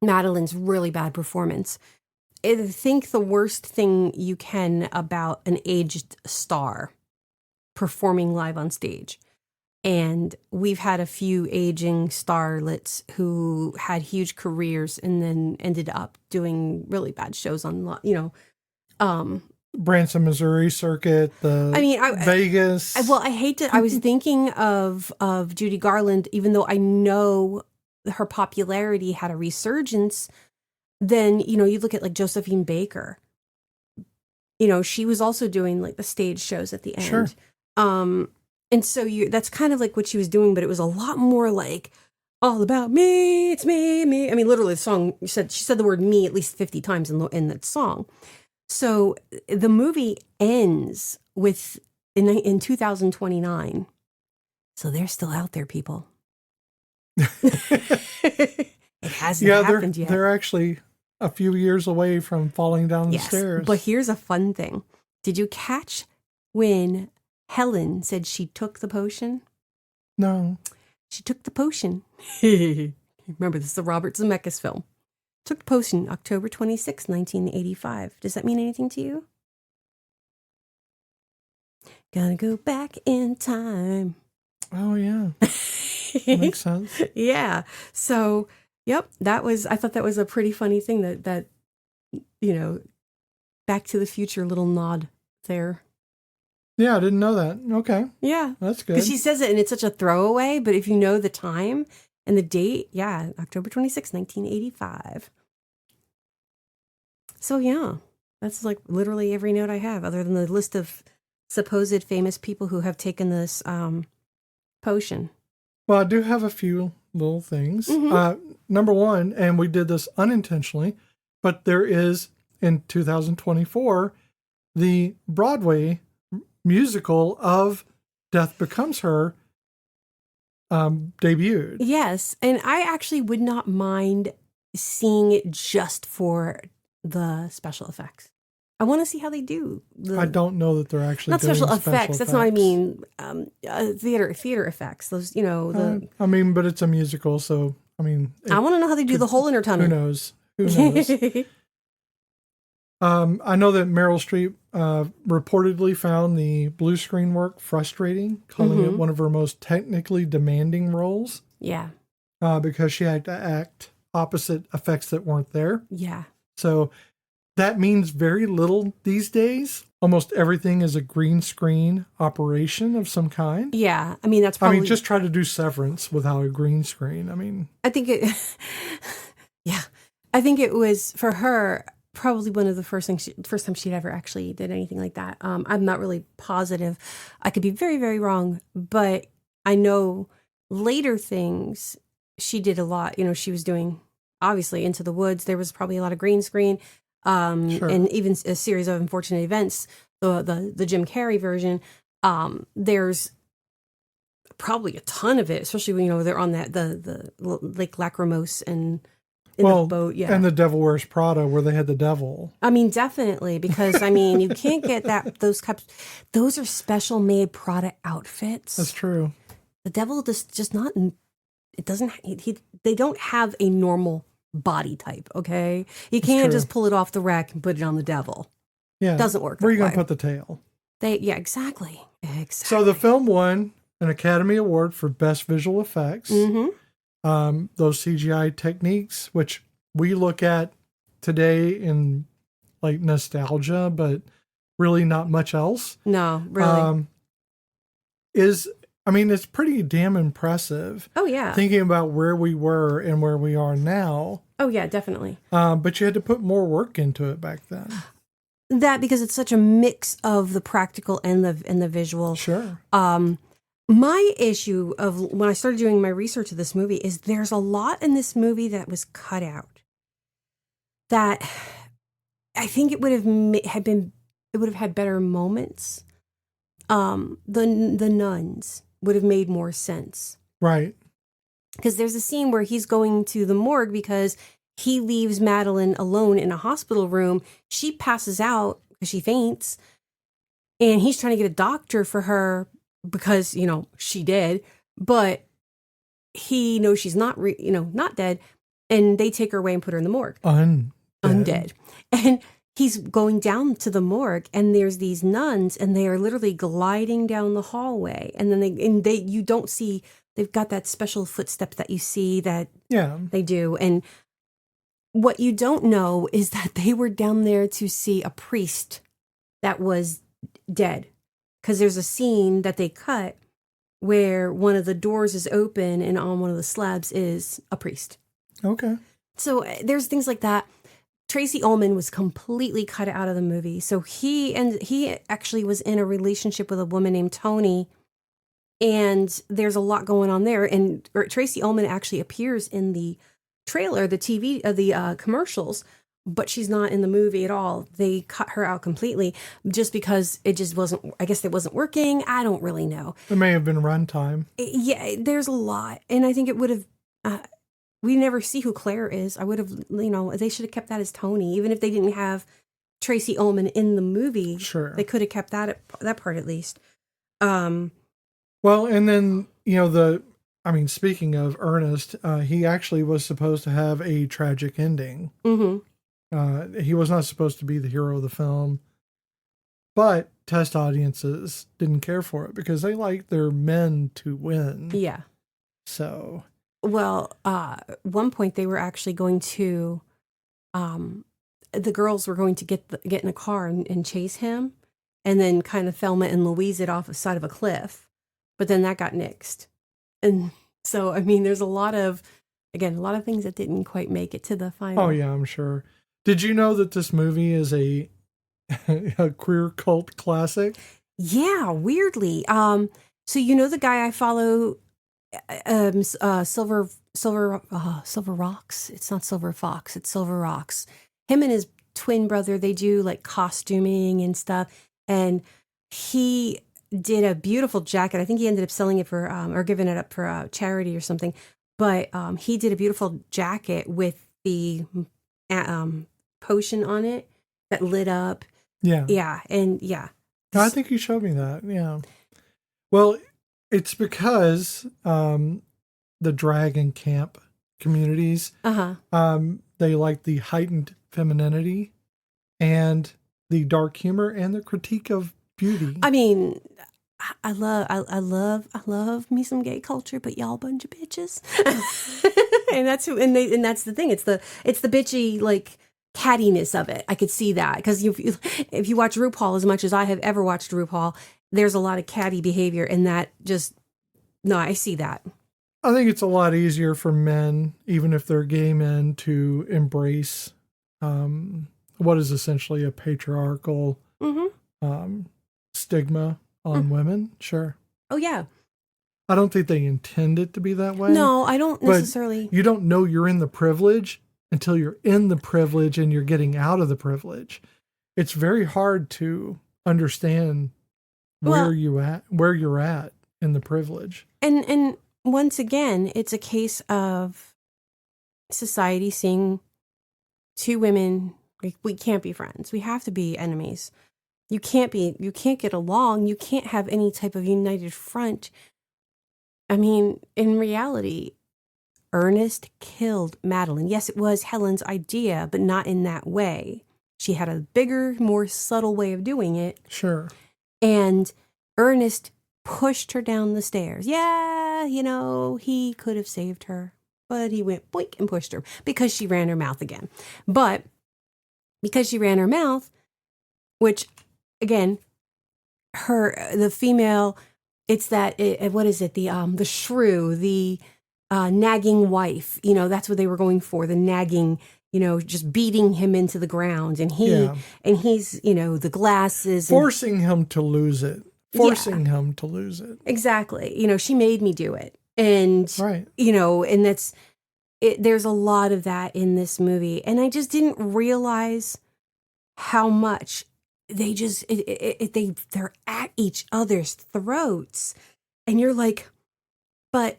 Madeline's really bad performance. I think the worst thing you can about an aged star performing live on stage. And we've had a few aging starlets who had huge careers and then ended up doing really bad shows on, Branson, Missouri circuit, Vegas. I hate to. I was thinking of Judy Garland, even though I know her popularity had a resurgence. Then you look at like Josephine Baker. She was also doing like the stage shows at the end. Sure. And so that's kind of like what she was doing, but it was a lot more like all about me. It's me, me. I mean, literally, the song she said the word "me" at least 50 times in that song. So the movie ends with in 2029. So they're still out there, people. It hasn't happened yet. They're actually a few years away from falling down the stairs. But here's a fun thing. Did you catch when Helen said she took the potion? No. She took the potion. Remember, this is a Robert Zemeckis film. Took the potion October 26, 1985. Does that mean anything to you? Gotta go back in time. Oh, yeah. That makes sense. Yeah. So, yep, I thought that was a pretty funny thing that Back to the Future little nod there. Yeah, I didn't know that. Okay. Yeah. That's good. Because she says it and it's such a throwaway, but if you know the time and the date, yeah, October 26, 1985. So, yeah, that's like literally every note I have, other than the list of supposed famous people who have taken this potion. Well, I do have a few little things. Mm-hmm. Number one, and we did this unintentionally, but there is, in 2024, the Broadway musical of Death Becomes Her debuted. Yes, and I actually would not mind seeing it just for the special effects. I want to see how they do. I don't know that they're actually not doing special effects. That's not what I mean. Theater effects. Those, but it's a musical, so I mean. I want to know how they do the hole in her tunnel. Who knows? I know that Meryl Streep reportedly found the blue screen work frustrating, calling it one of her most technically demanding roles. Yeah. Because she had to act opposite effects that weren't there. Yeah. So that means very little these days. Almost everything is a green screen operation of some kind. Yeah. I mean, that's probably... just try to do Severance without a green screen. I mean... I think it... Yeah. I think it was, for her, probably one of the first time she'd ever actually did anything like that. I'm not really positive. I could be very, very wrong. But I know later things, she did a lot. She was doing, obviously, Into the Woods. There was probably a lot of green screen. Sure. And even a series of Unfortunate Events, the Jim Carrey version, there's probably a ton of it, especially when they're on the Lake Lachrymose and in the boat. Yeah, and The Devil Wears Prada, where they had the devil. I mean, definitely, because you can't get those cups. Those are special made Prada outfits. That's true. The devil just not. It doesn't. They don't have a normal body type, okay? You can't just pull it off the rack and put it on the devil. Yeah. It doesn't work. Where are you going to put the tail? Exactly. So the film won an Academy Award for Best Visual Effects. Mm-hmm. Those CGI techniques, which we look at today in like nostalgia, but really not much else. No, really. It's pretty damn impressive. Oh, yeah. Thinking about where we were and where we are now. Oh, yeah, definitely. But you had to put more work into it back then. That, because it's such a mix of the practical and the visual. Sure. My issue of when I started doing my research of this movie is there's a lot in this movie that was cut out. That I think it would have had better moments. The nuns would have made more sense. Right. because there's a scene where he's going to the morgue because he leaves Madeline alone in a hospital room. She passes out because she faints, and he's trying to get a doctor for her because, she did, but he knows she's not, not dead, and they take her away and put her in the morgue. Undead. And he's going down to the morgue, and there's these nuns, and they are literally gliding down the hallway, and then you don't see, they've got that special footstep that you see that they do. And what you don't know is that they were down there to see a priest that was dead, because there's a scene that they cut where one of the doors is open, and on one of the slabs is a priest. Okay. So there's things like that. Tracy Ullman was completely cut out of the movie. So he actually was in a relationship with a woman named Tony, and there's a lot going on there. And Tracy Ullman actually appears in the trailer, the TV, the commercials, but she's not in the movie at all. They cut her out completely just because it just wasn't, I guess it wasn't working. I don't really know. It may have been runtime. Yeah, there's a lot. And I think it would have, we never see who Claire is. I would have, they should have kept that as Tony. Even if they didn't have Tracy Ullman in the movie, sure, they could have kept that part at least. Well, and then, speaking of Ernest, he actually was supposed to have a tragic ending. Mm-hmm. He was not supposed to be the hero of the film, but test audiences didn't care for it because they like their men to win. Yeah. So... Well, at one point they were actually going to, the girls were going to get in a car and chase him, and then kind of Thelma and Louise it off the side of a cliff, but then that got nixed. And so, there's a lot of things that didn't quite make it to the final. Oh yeah, I'm sure. Did you know that this movie is a queer cult classic? Yeah, weirdly. So the guy I follow, Silver Rocks. It's not Silver Fox. It's Silver Rocks. Him and his twin brother, they do like costuming and stuff. And he did a beautiful jacket. I think he ended up selling it for, or giving it up for charity or something. But he did a beautiful jacket with the potion on it that lit up. Yeah. Yeah. And yeah. I think you showed me that. Yeah. Well, it's because the drag and camp communities, they like the heightened femininity and the dark humor and the critique of beauty. I love me some gay culture, but y'all bunch of bitches. And that's the thing. It's the bitchy, like, cattiness of it. I could see that because if you watch RuPaul as much as I have ever watched RuPaul, there's a lot of catty behavior, and that I see that. I think it's a lot easier for men, even if they're gay men, to embrace what is essentially a patriarchal stigma on women. Sure. Oh, yeah. I don't think they intend it to be that way. No, I don't necessarily. You don't know you're in the privilege until you're in the privilege and you're getting out of the privilege. It's very hard to understand where you're at in the privilege. And once again, it's a case of society seeing two women, like, we can't be friends. We have to be enemies. You can't get along. You can't have any type of united front. In reality, Ernest killed Madeline. Yes, it was Helen's idea, but not in that way. She had a bigger, more subtle way of doing it. Sure. And Ernest pushed her down the stairs. Yeah, he could have saved her, but he went boink and pushed her because she ran her mouth again. But because she ran her mouth, which, again, the female, it's that, what is it? The shrew, the nagging wife, that's what they were going for, the nagging, just beating him into the ground. And he's, the glasses. Forcing him to lose it. Him to lose it. Exactly. She made me do it. And, right. And that's it. There's a lot of that in this movie. And I just didn't realize how much they just, they're at each other's throats. And you're like, but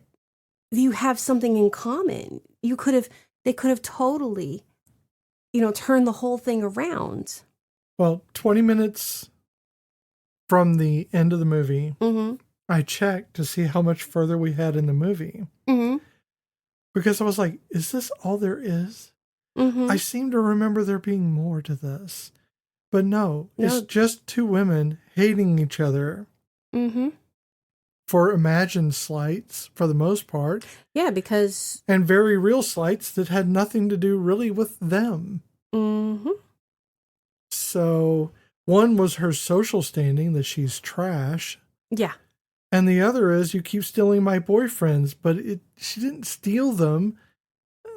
you have something in common. They could have totally, turned the whole thing around. Well, 20 minutes from the end of the movie, Mm-hmm. I checked to see how much further we had in the movie. Mm-hmm. Because I was like, is this all there is? Mm-hmm. I seem to remember there being more to this. But no, it's just two women hating each other Mm-hmm. for imagined slights, for the most part. Yeah, because... And very real slights that had nothing to do really with them. Mm-hmm. So one was her social standing, that she's trash. Yeah. And the other is, you keep stealing my boyfriends, but she didn't steal them.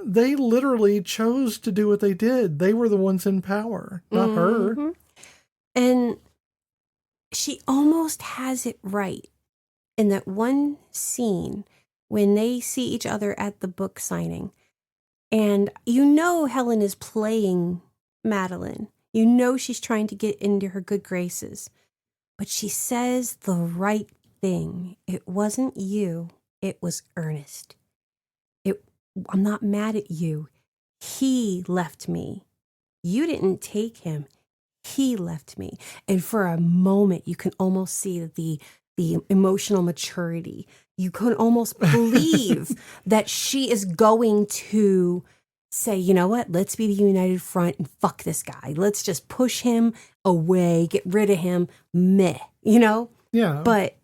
They literally chose to do what they did. They were the ones in power, not her. And she almost has it right in that one scene when they see each other at the book signing. And Helen is playing Madeline. She's trying to get into her good graces. But she says the right thing. It wasn't you. It was Ernest. I'm not mad at you. He left me. You didn't take him. He left me. And for a moment, you can almost see the emotional maturity. You can almost believe that she is going to say, you know what, let's be the united front and fuck this guy. Let's just push him away, get rid of him, meh, Yeah. But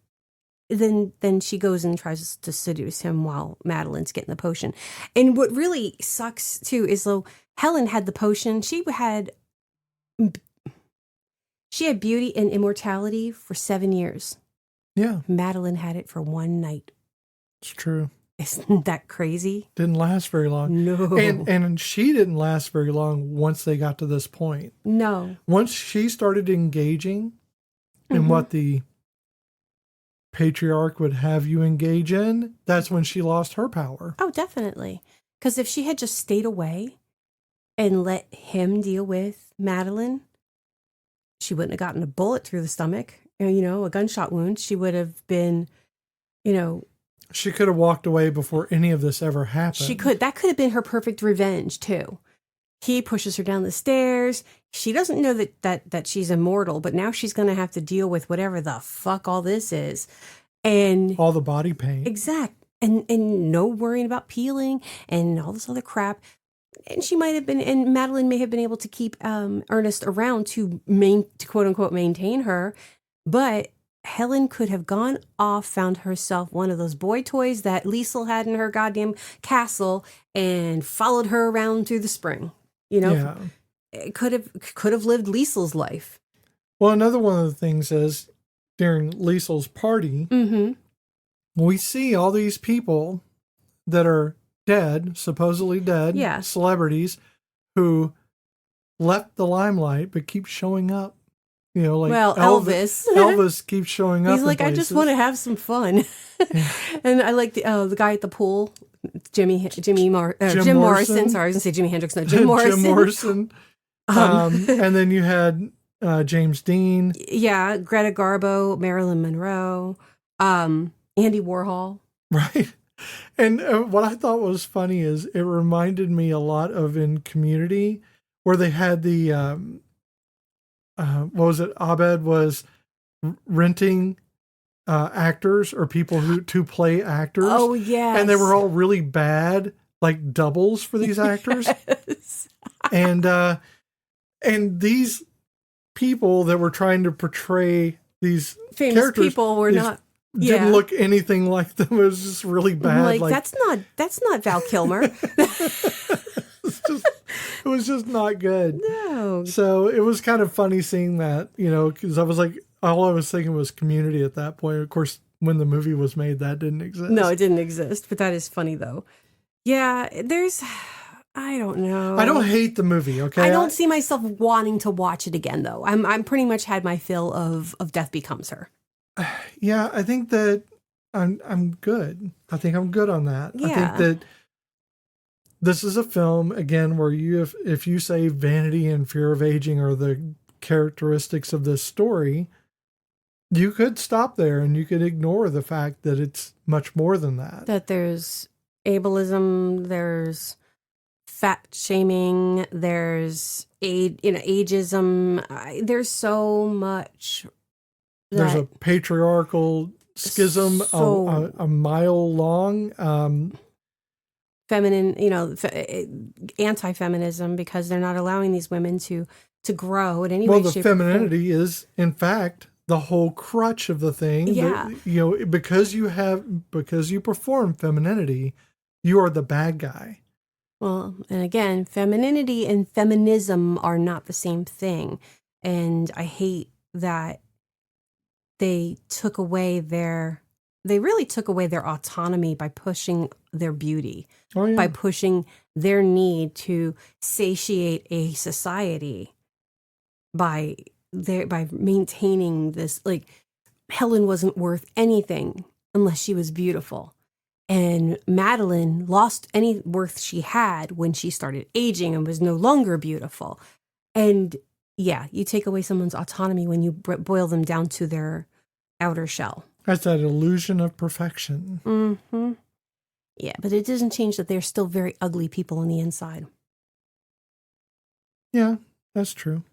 then she goes and tries to seduce him while Madeline's getting the potion. And what really sucks too is though Helen had the potion, she had beauty and immortality for 7 years. Yeah. Madeline had it for one night. It's true. Isn't that crazy? Didn't last very long. No. And she didn't last very long once they got to this point. No. Once she started engaging in what the patriarch would have you engage in, that's when she lost her power. Oh, definitely. Because if she had just stayed away and let him deal with Madeline, she wouldn't have gotten a bullet through the stomach, a gunshot wound. She would have been, She could have walked away before any of this ever happened. That could have been her perfect revenge, too. He pushes her down the stairs. She doesn't know that she's immortal, but now she's going to have to deal with whatever the fuck all this is. And all the body pain. Exact. And no worrying about peeling and all this other crap. And she might have been, and Madeline may have been able to keep Ernest around to quote unquote maintain her. But Helen could have gone off, found herself one of those boy toys that Liesl had in her goddamn castle and followed her around through the spring. Yeah. It could have lived Liesl's life. Well, another one of the things is during Liesl's party, we see all these people that are dead, supposedly dead, celebrities who left the limelight but keep showing up. Elvis. Elvis keeps showing up. He's like, I just want to have some fun. Yeah. And I like the guy at the pool, Jim Morrison. Sorry, I was going to say Jimi Hendrix. No, Jim Morrison. Jim Morrison. And then you had James Dean. Yeah, Greta Garbo, Marilyn Monroe, Andy Warhol. Right. And what I thought was funny is it reminded me a lot of in Community, where they had the, what was it? Abed was renting actors or people to play actors. Oh, yeah. And they were all really bad, like doubles for these actors. Yes. And these people that were trying to portray these famous characters, people were not. Didn't look anything like them. It was just really bad. Like that's not Val Kilmer. It was just not good. No. So it was kind of funny seeing that, because I was like, all I was thinking was Community at that point. Of course, when the movie was made, that didn't exist. No, it didn't exist. But that is funny though. Yeah, I don't know. I don't hate the movie. Okay, I don't see myself wanting to watch it again though. I'm pretty much had my fill of Death Becomes Her. Yeah, I think that I'm good. I think I'm good on that. Yeah. I think that this is a film, again, where if you say vanity and fear of aging are the characteristics of this story, you could stop there and you could ignore the fact that it's much more than that. That there's ableism, there's fat shaming, there's ageism. There's so much There's a that patriarchal schism so a mile long. feminine, anti-feminism, because they're not allowing these women to grow in any Well, way, the shape, or form. femininity is, in fact, the whole crutch of the thing. Yeah. Because you perform femininity, you are the bad guy. Well, and again, femininity and feminism are not the same thing. And I hate that they really took away their autonomy by pushing their beauty, Oh yeah. by pushing their need to satiate a society by maintaining this, like, Helen wasn't worth anything unless she was beautiful. And Madeline lost any worth she had when she started aging and was no longer beautiful. And yeah, you take away someone's autonomy when you boil them down to their outer shell. That's that illusion of perfection. Mm-hmm. Yeah, but it doesn't change that they're still very ugly people on the inside. Yeah, that's true.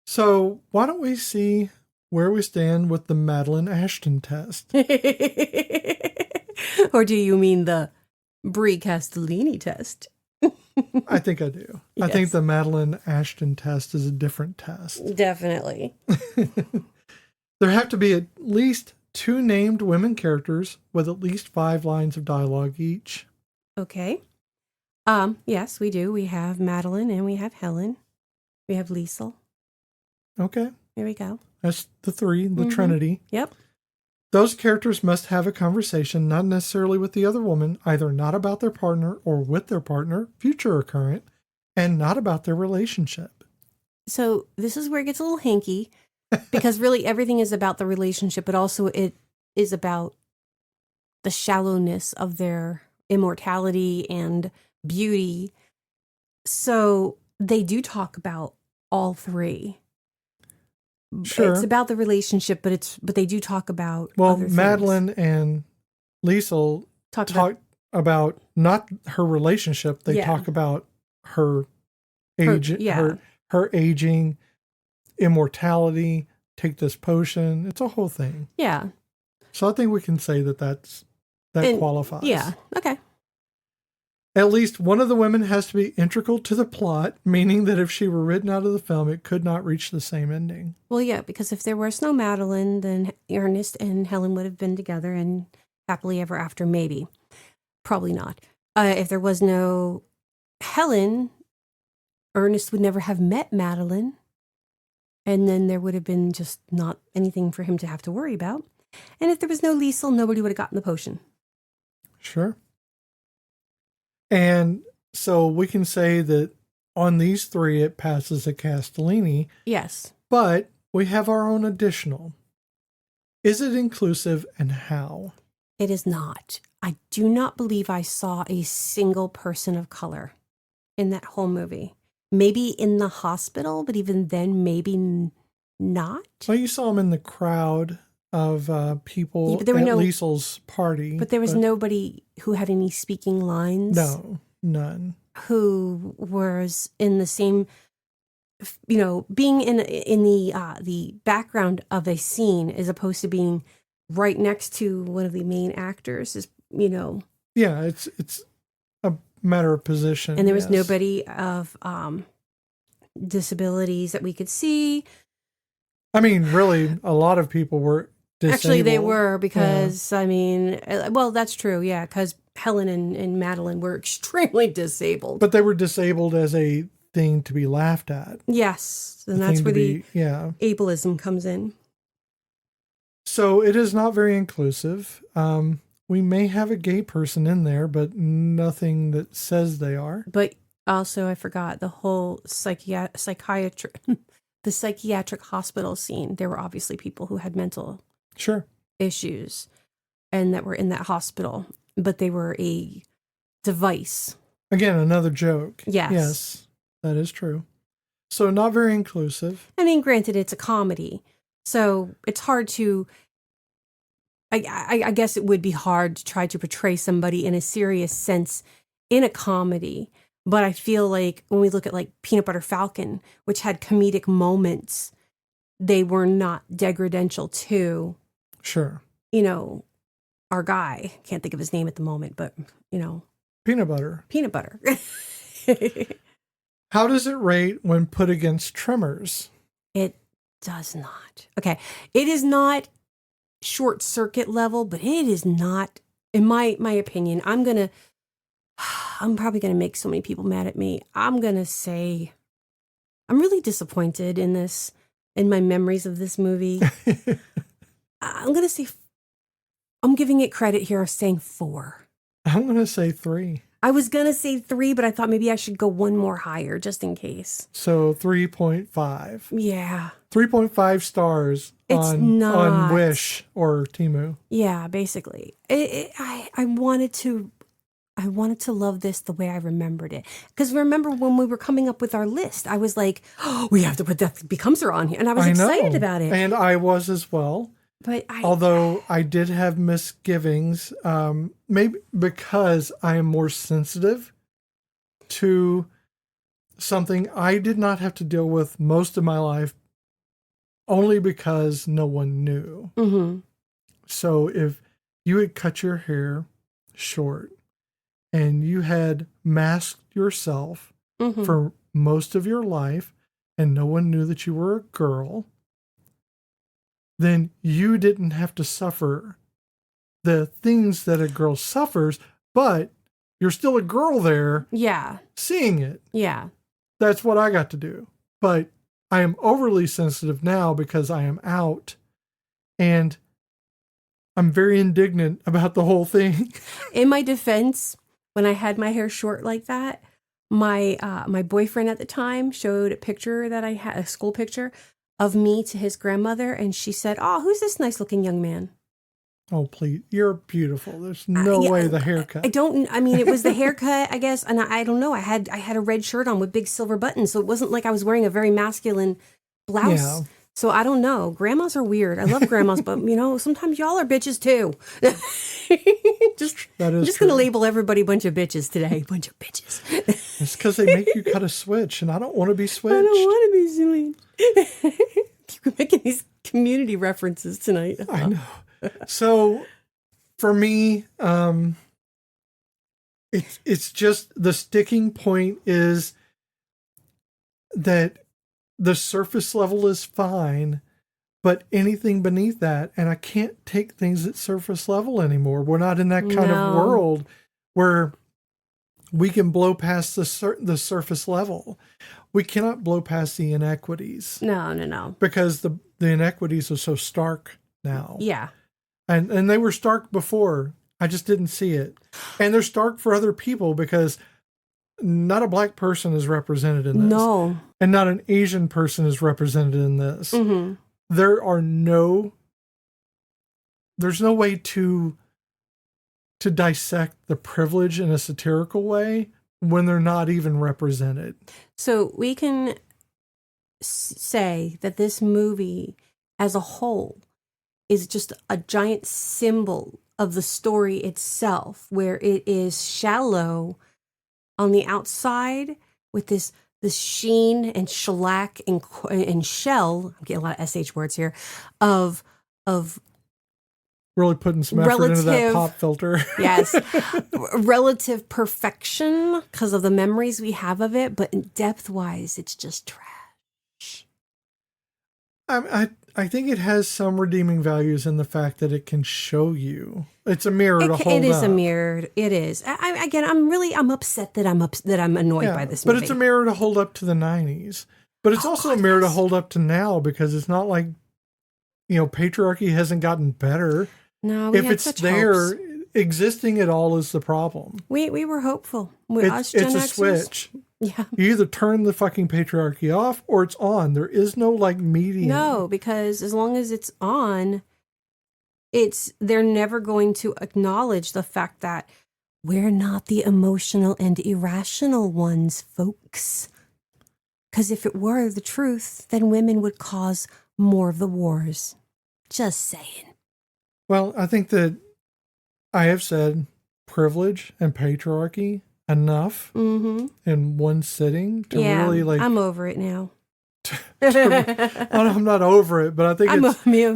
So why don't we see where we stand with the Madeline Ashton test? Or do you mean the Brie Castellini test? I think I do. Yes. I think the Madeline Ashton test is a different test. Definitely. There have to be at least 2 named women characters with at least 5 lines of dialogue each. Okay. Yes, we do. We have Madeline and we have Helen. We have Liesel. Okay. There we go. That's the 3, the Mm-hmm. Trinity. Yep. Those characters must have a conversation, not necessarily with the other woman, either not about their partner or with their partner, future or current, and not about their relationship. So this is where it gets a little hinky, because really everything is about the relationship, but also it is about the shallowness of their immortality and beauty. So they do talk about all 3. Sure. It's about the relationship, but they do talk about Well, other Madeline things. and Liesel talk about not her relationship. They talk about her age, her aging, immortality. Take this potion. It's a whole thing. Yeah. So I think we can say that qualifies. Yeah. Okay. At least one of the women has to be integral to the plot, meaning that if she were written out of the film, it could not reach the same ending. Well, yeah, because if there was no Madeline, then Ernest and Helen would have been together and happily ever after, maybe. Probably not. If there was no Helen, Ernest would never have met Madeline, and then there would have been just not anything for him to have to worry about. And if there was no Liesel, nobody would have gotten the potion. Sure. And so we can say that on these 3, it passes a Castellini. Yes. But we have our own additional. Is it inclusive, and how? It is not. I do not believe I saw a single person of color in that whole movie. Maybe in the hospital, but even then, maybe not. Well, you saw them in the crowd of people but there were at Liesel's party. But there was nobody who had any speaking lines. No, none. Who was in the same, being in the background of a scene as opposed to being right next to one of the main actors is, Yeah, it's a matter of position. And there was nobody of disabilities that we could see. I mean, really, a lot of people were disabled. Actually, they were, because, well, that's true, yeah, because Helen and Madeline were extremely disabled. But they were disabled as a thing to be laughed at. Yes, and that's where the ableism comes in. So it is not very inclusive. We may have a gay person in there, but nothing that says they are. But also, I forgot the whole psychiatric hospital scene. There were obviously people who had mental issues and that were in that hospital, but they were a device. Again, another joke. Yes, that is true. So not very inclusive. I mean, granted, it's a comedy, so it's hard to I guess it would be hard to try to portray somebody in a serious sense in a comedy. But I feel like when we look at like Peanut Butter Falcon, which had comedic moments, they were not degradential to, Sure. you know, our guy. Can't think of his name at the moment, but, you know. Peanut butter. Peanut butter. How does it rate when put against Tremors? It does not. Okay. It is not short circuit level, but it is not, in my opinion, I'm probably going to make so many people mad at me. I'm going to say, I'm really disappointed in my memories of this movie. I'm going to say, I'm giving it credit here of saying 4. I'm going to say 3. I was going to say 3, but I thought maybe I should go one more higher just in case. So 3.5. Yeah. 3.5 stars on Wish or Temu. Yeah, basically. I wanted to love this the way I remembered it. Because remember when we were coming up with our list, I was like, oh, we have to put Death Becomes Her on here. And I was excited about it. And I was as well. But although I did have misgivings, maybe because I am more sensitive to something I did not have to deal with most of my life, only because no one knew. Mm-hmm. So if you had cut your hair short and you had masked yourself Mm-hmm. for most of your life and no one knew that you were a girl, then you didn't have to suffer the things that a girl suffers, but you're still a girl there. Yeah. Seeing it. Yeah. That's what I got to do. But I am overly sensitive now because I am out, and I'm very indignant about the whole thing. In my defense, when I had my hair short like that, my boyfriend at the time showed a picture that I had, a school picture of me to his grandmother, and she said, "Oh, who's this nice looking young man?" Oh, please. You're beautiful. There's no way the haircut. I mean, it was the haircut, I guess. And I don't know. I had a red shirt on with big silver buttons. So it wasn't like I was wearing a very masculine blouse. Yeah. So I don't know. Grandmas are weird. I love grandmas, but sometimes y'all are bitches too. I'm just going to label everybody a bunch of bitches today. Bunch of bitches. It's because they make you cut a switch, and I don't want to be switched. I don't want to be switched. You're making these community references tonight. I know. So for me, it's just the sticking point is that the surface level is fine, but anything beneath that, and I can't take things at surface level anymore. We're not in that kind of world where we can blow past the surface level. We cannot blow past the inequities. No. Because the inequities are so stark now. Yeah. And they were stark before. I just didn't see it. And they're stark for other people because not a black person is represented in this. No. And not an Asian person is represented in this. Mm-hmm. There's no way to dissect the privilege in a satirical way when they're not even represented. So we can say that this movie as a whole is just a giant symbol of the story itself, where it is shallow on the outside with this sheen and shellac and shell. I'm getting a lot of SH words here of really putting some effort into that pop filter. Yes. Relative perfection because of the memories we have of it, but depth-wise, it's just trash. I think it has some redeeming values in the fact that it can show you. It's a mirror to hold up. It is a mirror. It is. I'm upset that I'm annoyed by this movie. But it's a mirror to hold up to the 90s. But it's also a mirror to hold up to now, because it's not like, patriarchy hasn't gotten better. No, if it's there, existing at all is the problem. We were hopeful. It's a switch. Yeah. You either turn the fucking patriarchy off or it's on. There is no medium. No, because as long as it's on, they're never going to acknowledge the fact that we're not the emotional and irrational ones, folks. Because if it were the truth, then women would cause more of the wars. Just saying. Well, I think that I have said privilege and patriarchy enough in one sitting to really like. I'm over it now. I'm not over it, but I think I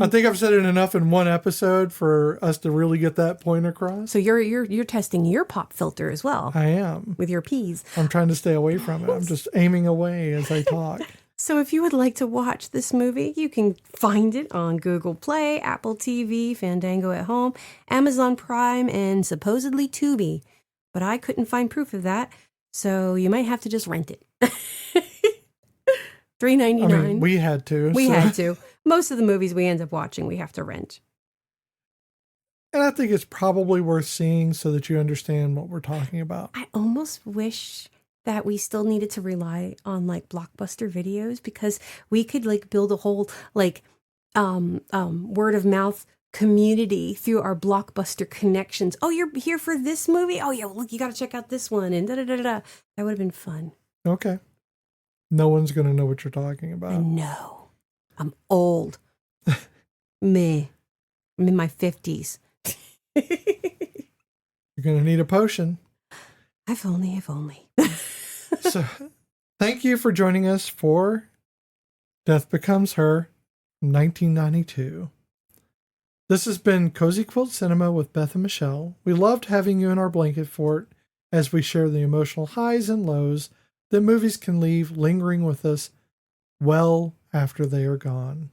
think I've said it enough in one episode for us to really get that point across. So you're testing your pop filter as well. I am with your peas. I'm trying to stay away from it. I'm just aiming away as I talk. So if you would like to watch this movie, you can find it on Google Play, Apple TV, Fandango at Home, Amazon Prime, and supposedly Tubi. But I couldn't find proof of that, so you might have to just rent it. $3.99. I mean, we had to. We had to. Most of the movies we end up watching, we have to rent. And I think it's probably worth seeing so that you understand what we're talking about. I almost wish that we still needed to rely on like Blockbuster videos, because we could like build a whole like word of mouth community through our Blockbuster connections. Oh, you're here for this movie? Oh yeah, well, look, you got to check out this one, and That would have been fun. Okay. No one's going to know what you're talking about. I know. I'm old. Me. I'm in my 50s. You're going to need a potion. If only. So, thank you for joining us for Death Becomes Her from 1992. This has been Cozy Quilt Cinema with Beth and Michelle. We loved having you in our blanket fort as we share the emotional highs and lows that movies can leave lingering with us well after they are gone.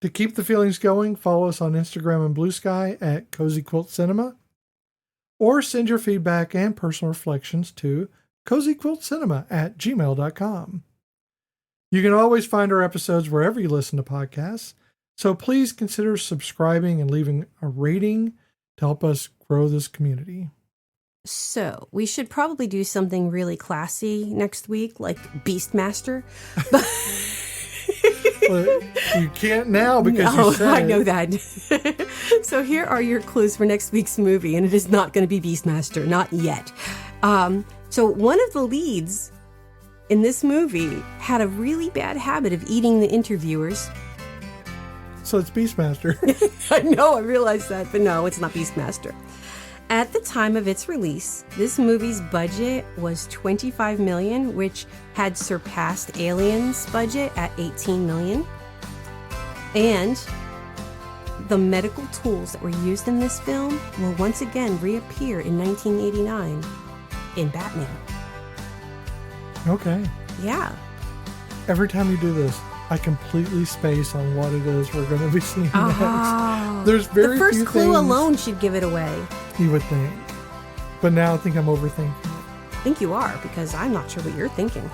To keep the feelings going, follow us on Instagram and Blue Sky at Cozy Quilt Cinema, or send your feedback and personal reflections to cozyquiltcinema@gmail.com. You can always find our episodes wherever you listen to podcasts, so please consider subscribing and leaving a rating to help us grow this community. So, we should probably do something really classy next week, like Beastmaster. Well, you can't now because you said I know that. So here are your clues for next week's movie, and it is not going to be Beastmaster, not yet. So one of the leads in this movie had a really bad habit of eating the interviewers. So it's Beastmaster. I know, I realized that, but no, it's not Beastmaster. At the time of its release, this movie's budget was $25 million, which had surpassed Alien's budget at $18 million. And the medical tools that were used in this film will once again reappear in 1989 in Batman. Okay. Yeah. Every time you do this, I completely space on what it is we're going to be seeing next. There's very the first few clue things alone should give it away. You would think. But now I think I'm overthinking it. I think you are, because I'm not sure what you're thinking.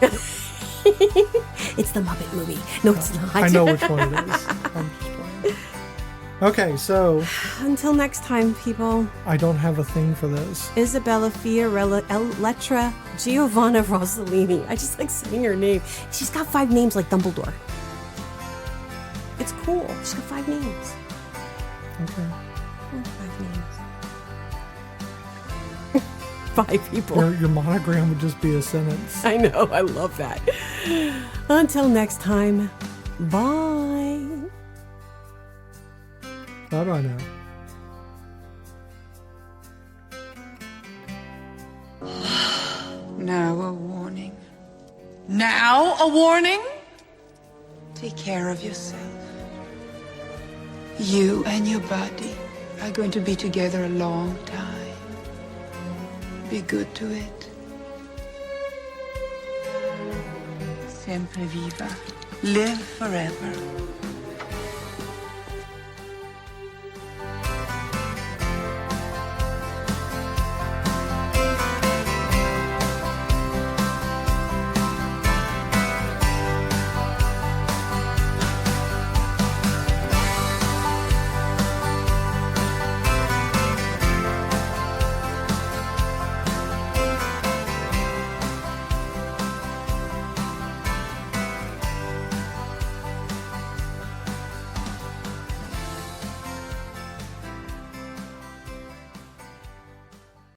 It's the Muppet movie. No, it's not. I know which one it is. I'm just playing. Okay, so until next time, people. I don't have a thing for this. Isabella Fiorella Elettra Giovanna Rossellini. I just like saying her name. She's got 5 names like Dumbledore. It's cool. She's got 5 names. Okay. 5 names. 5 people. Your monogram would just be a sentence. I know. I love that. Until next time, bye. Bye-bye now. Now a warning. Now a warning? Take care of yourself. You and your body are going to be together a long time. Be good to it. Sempre viva. Live forever.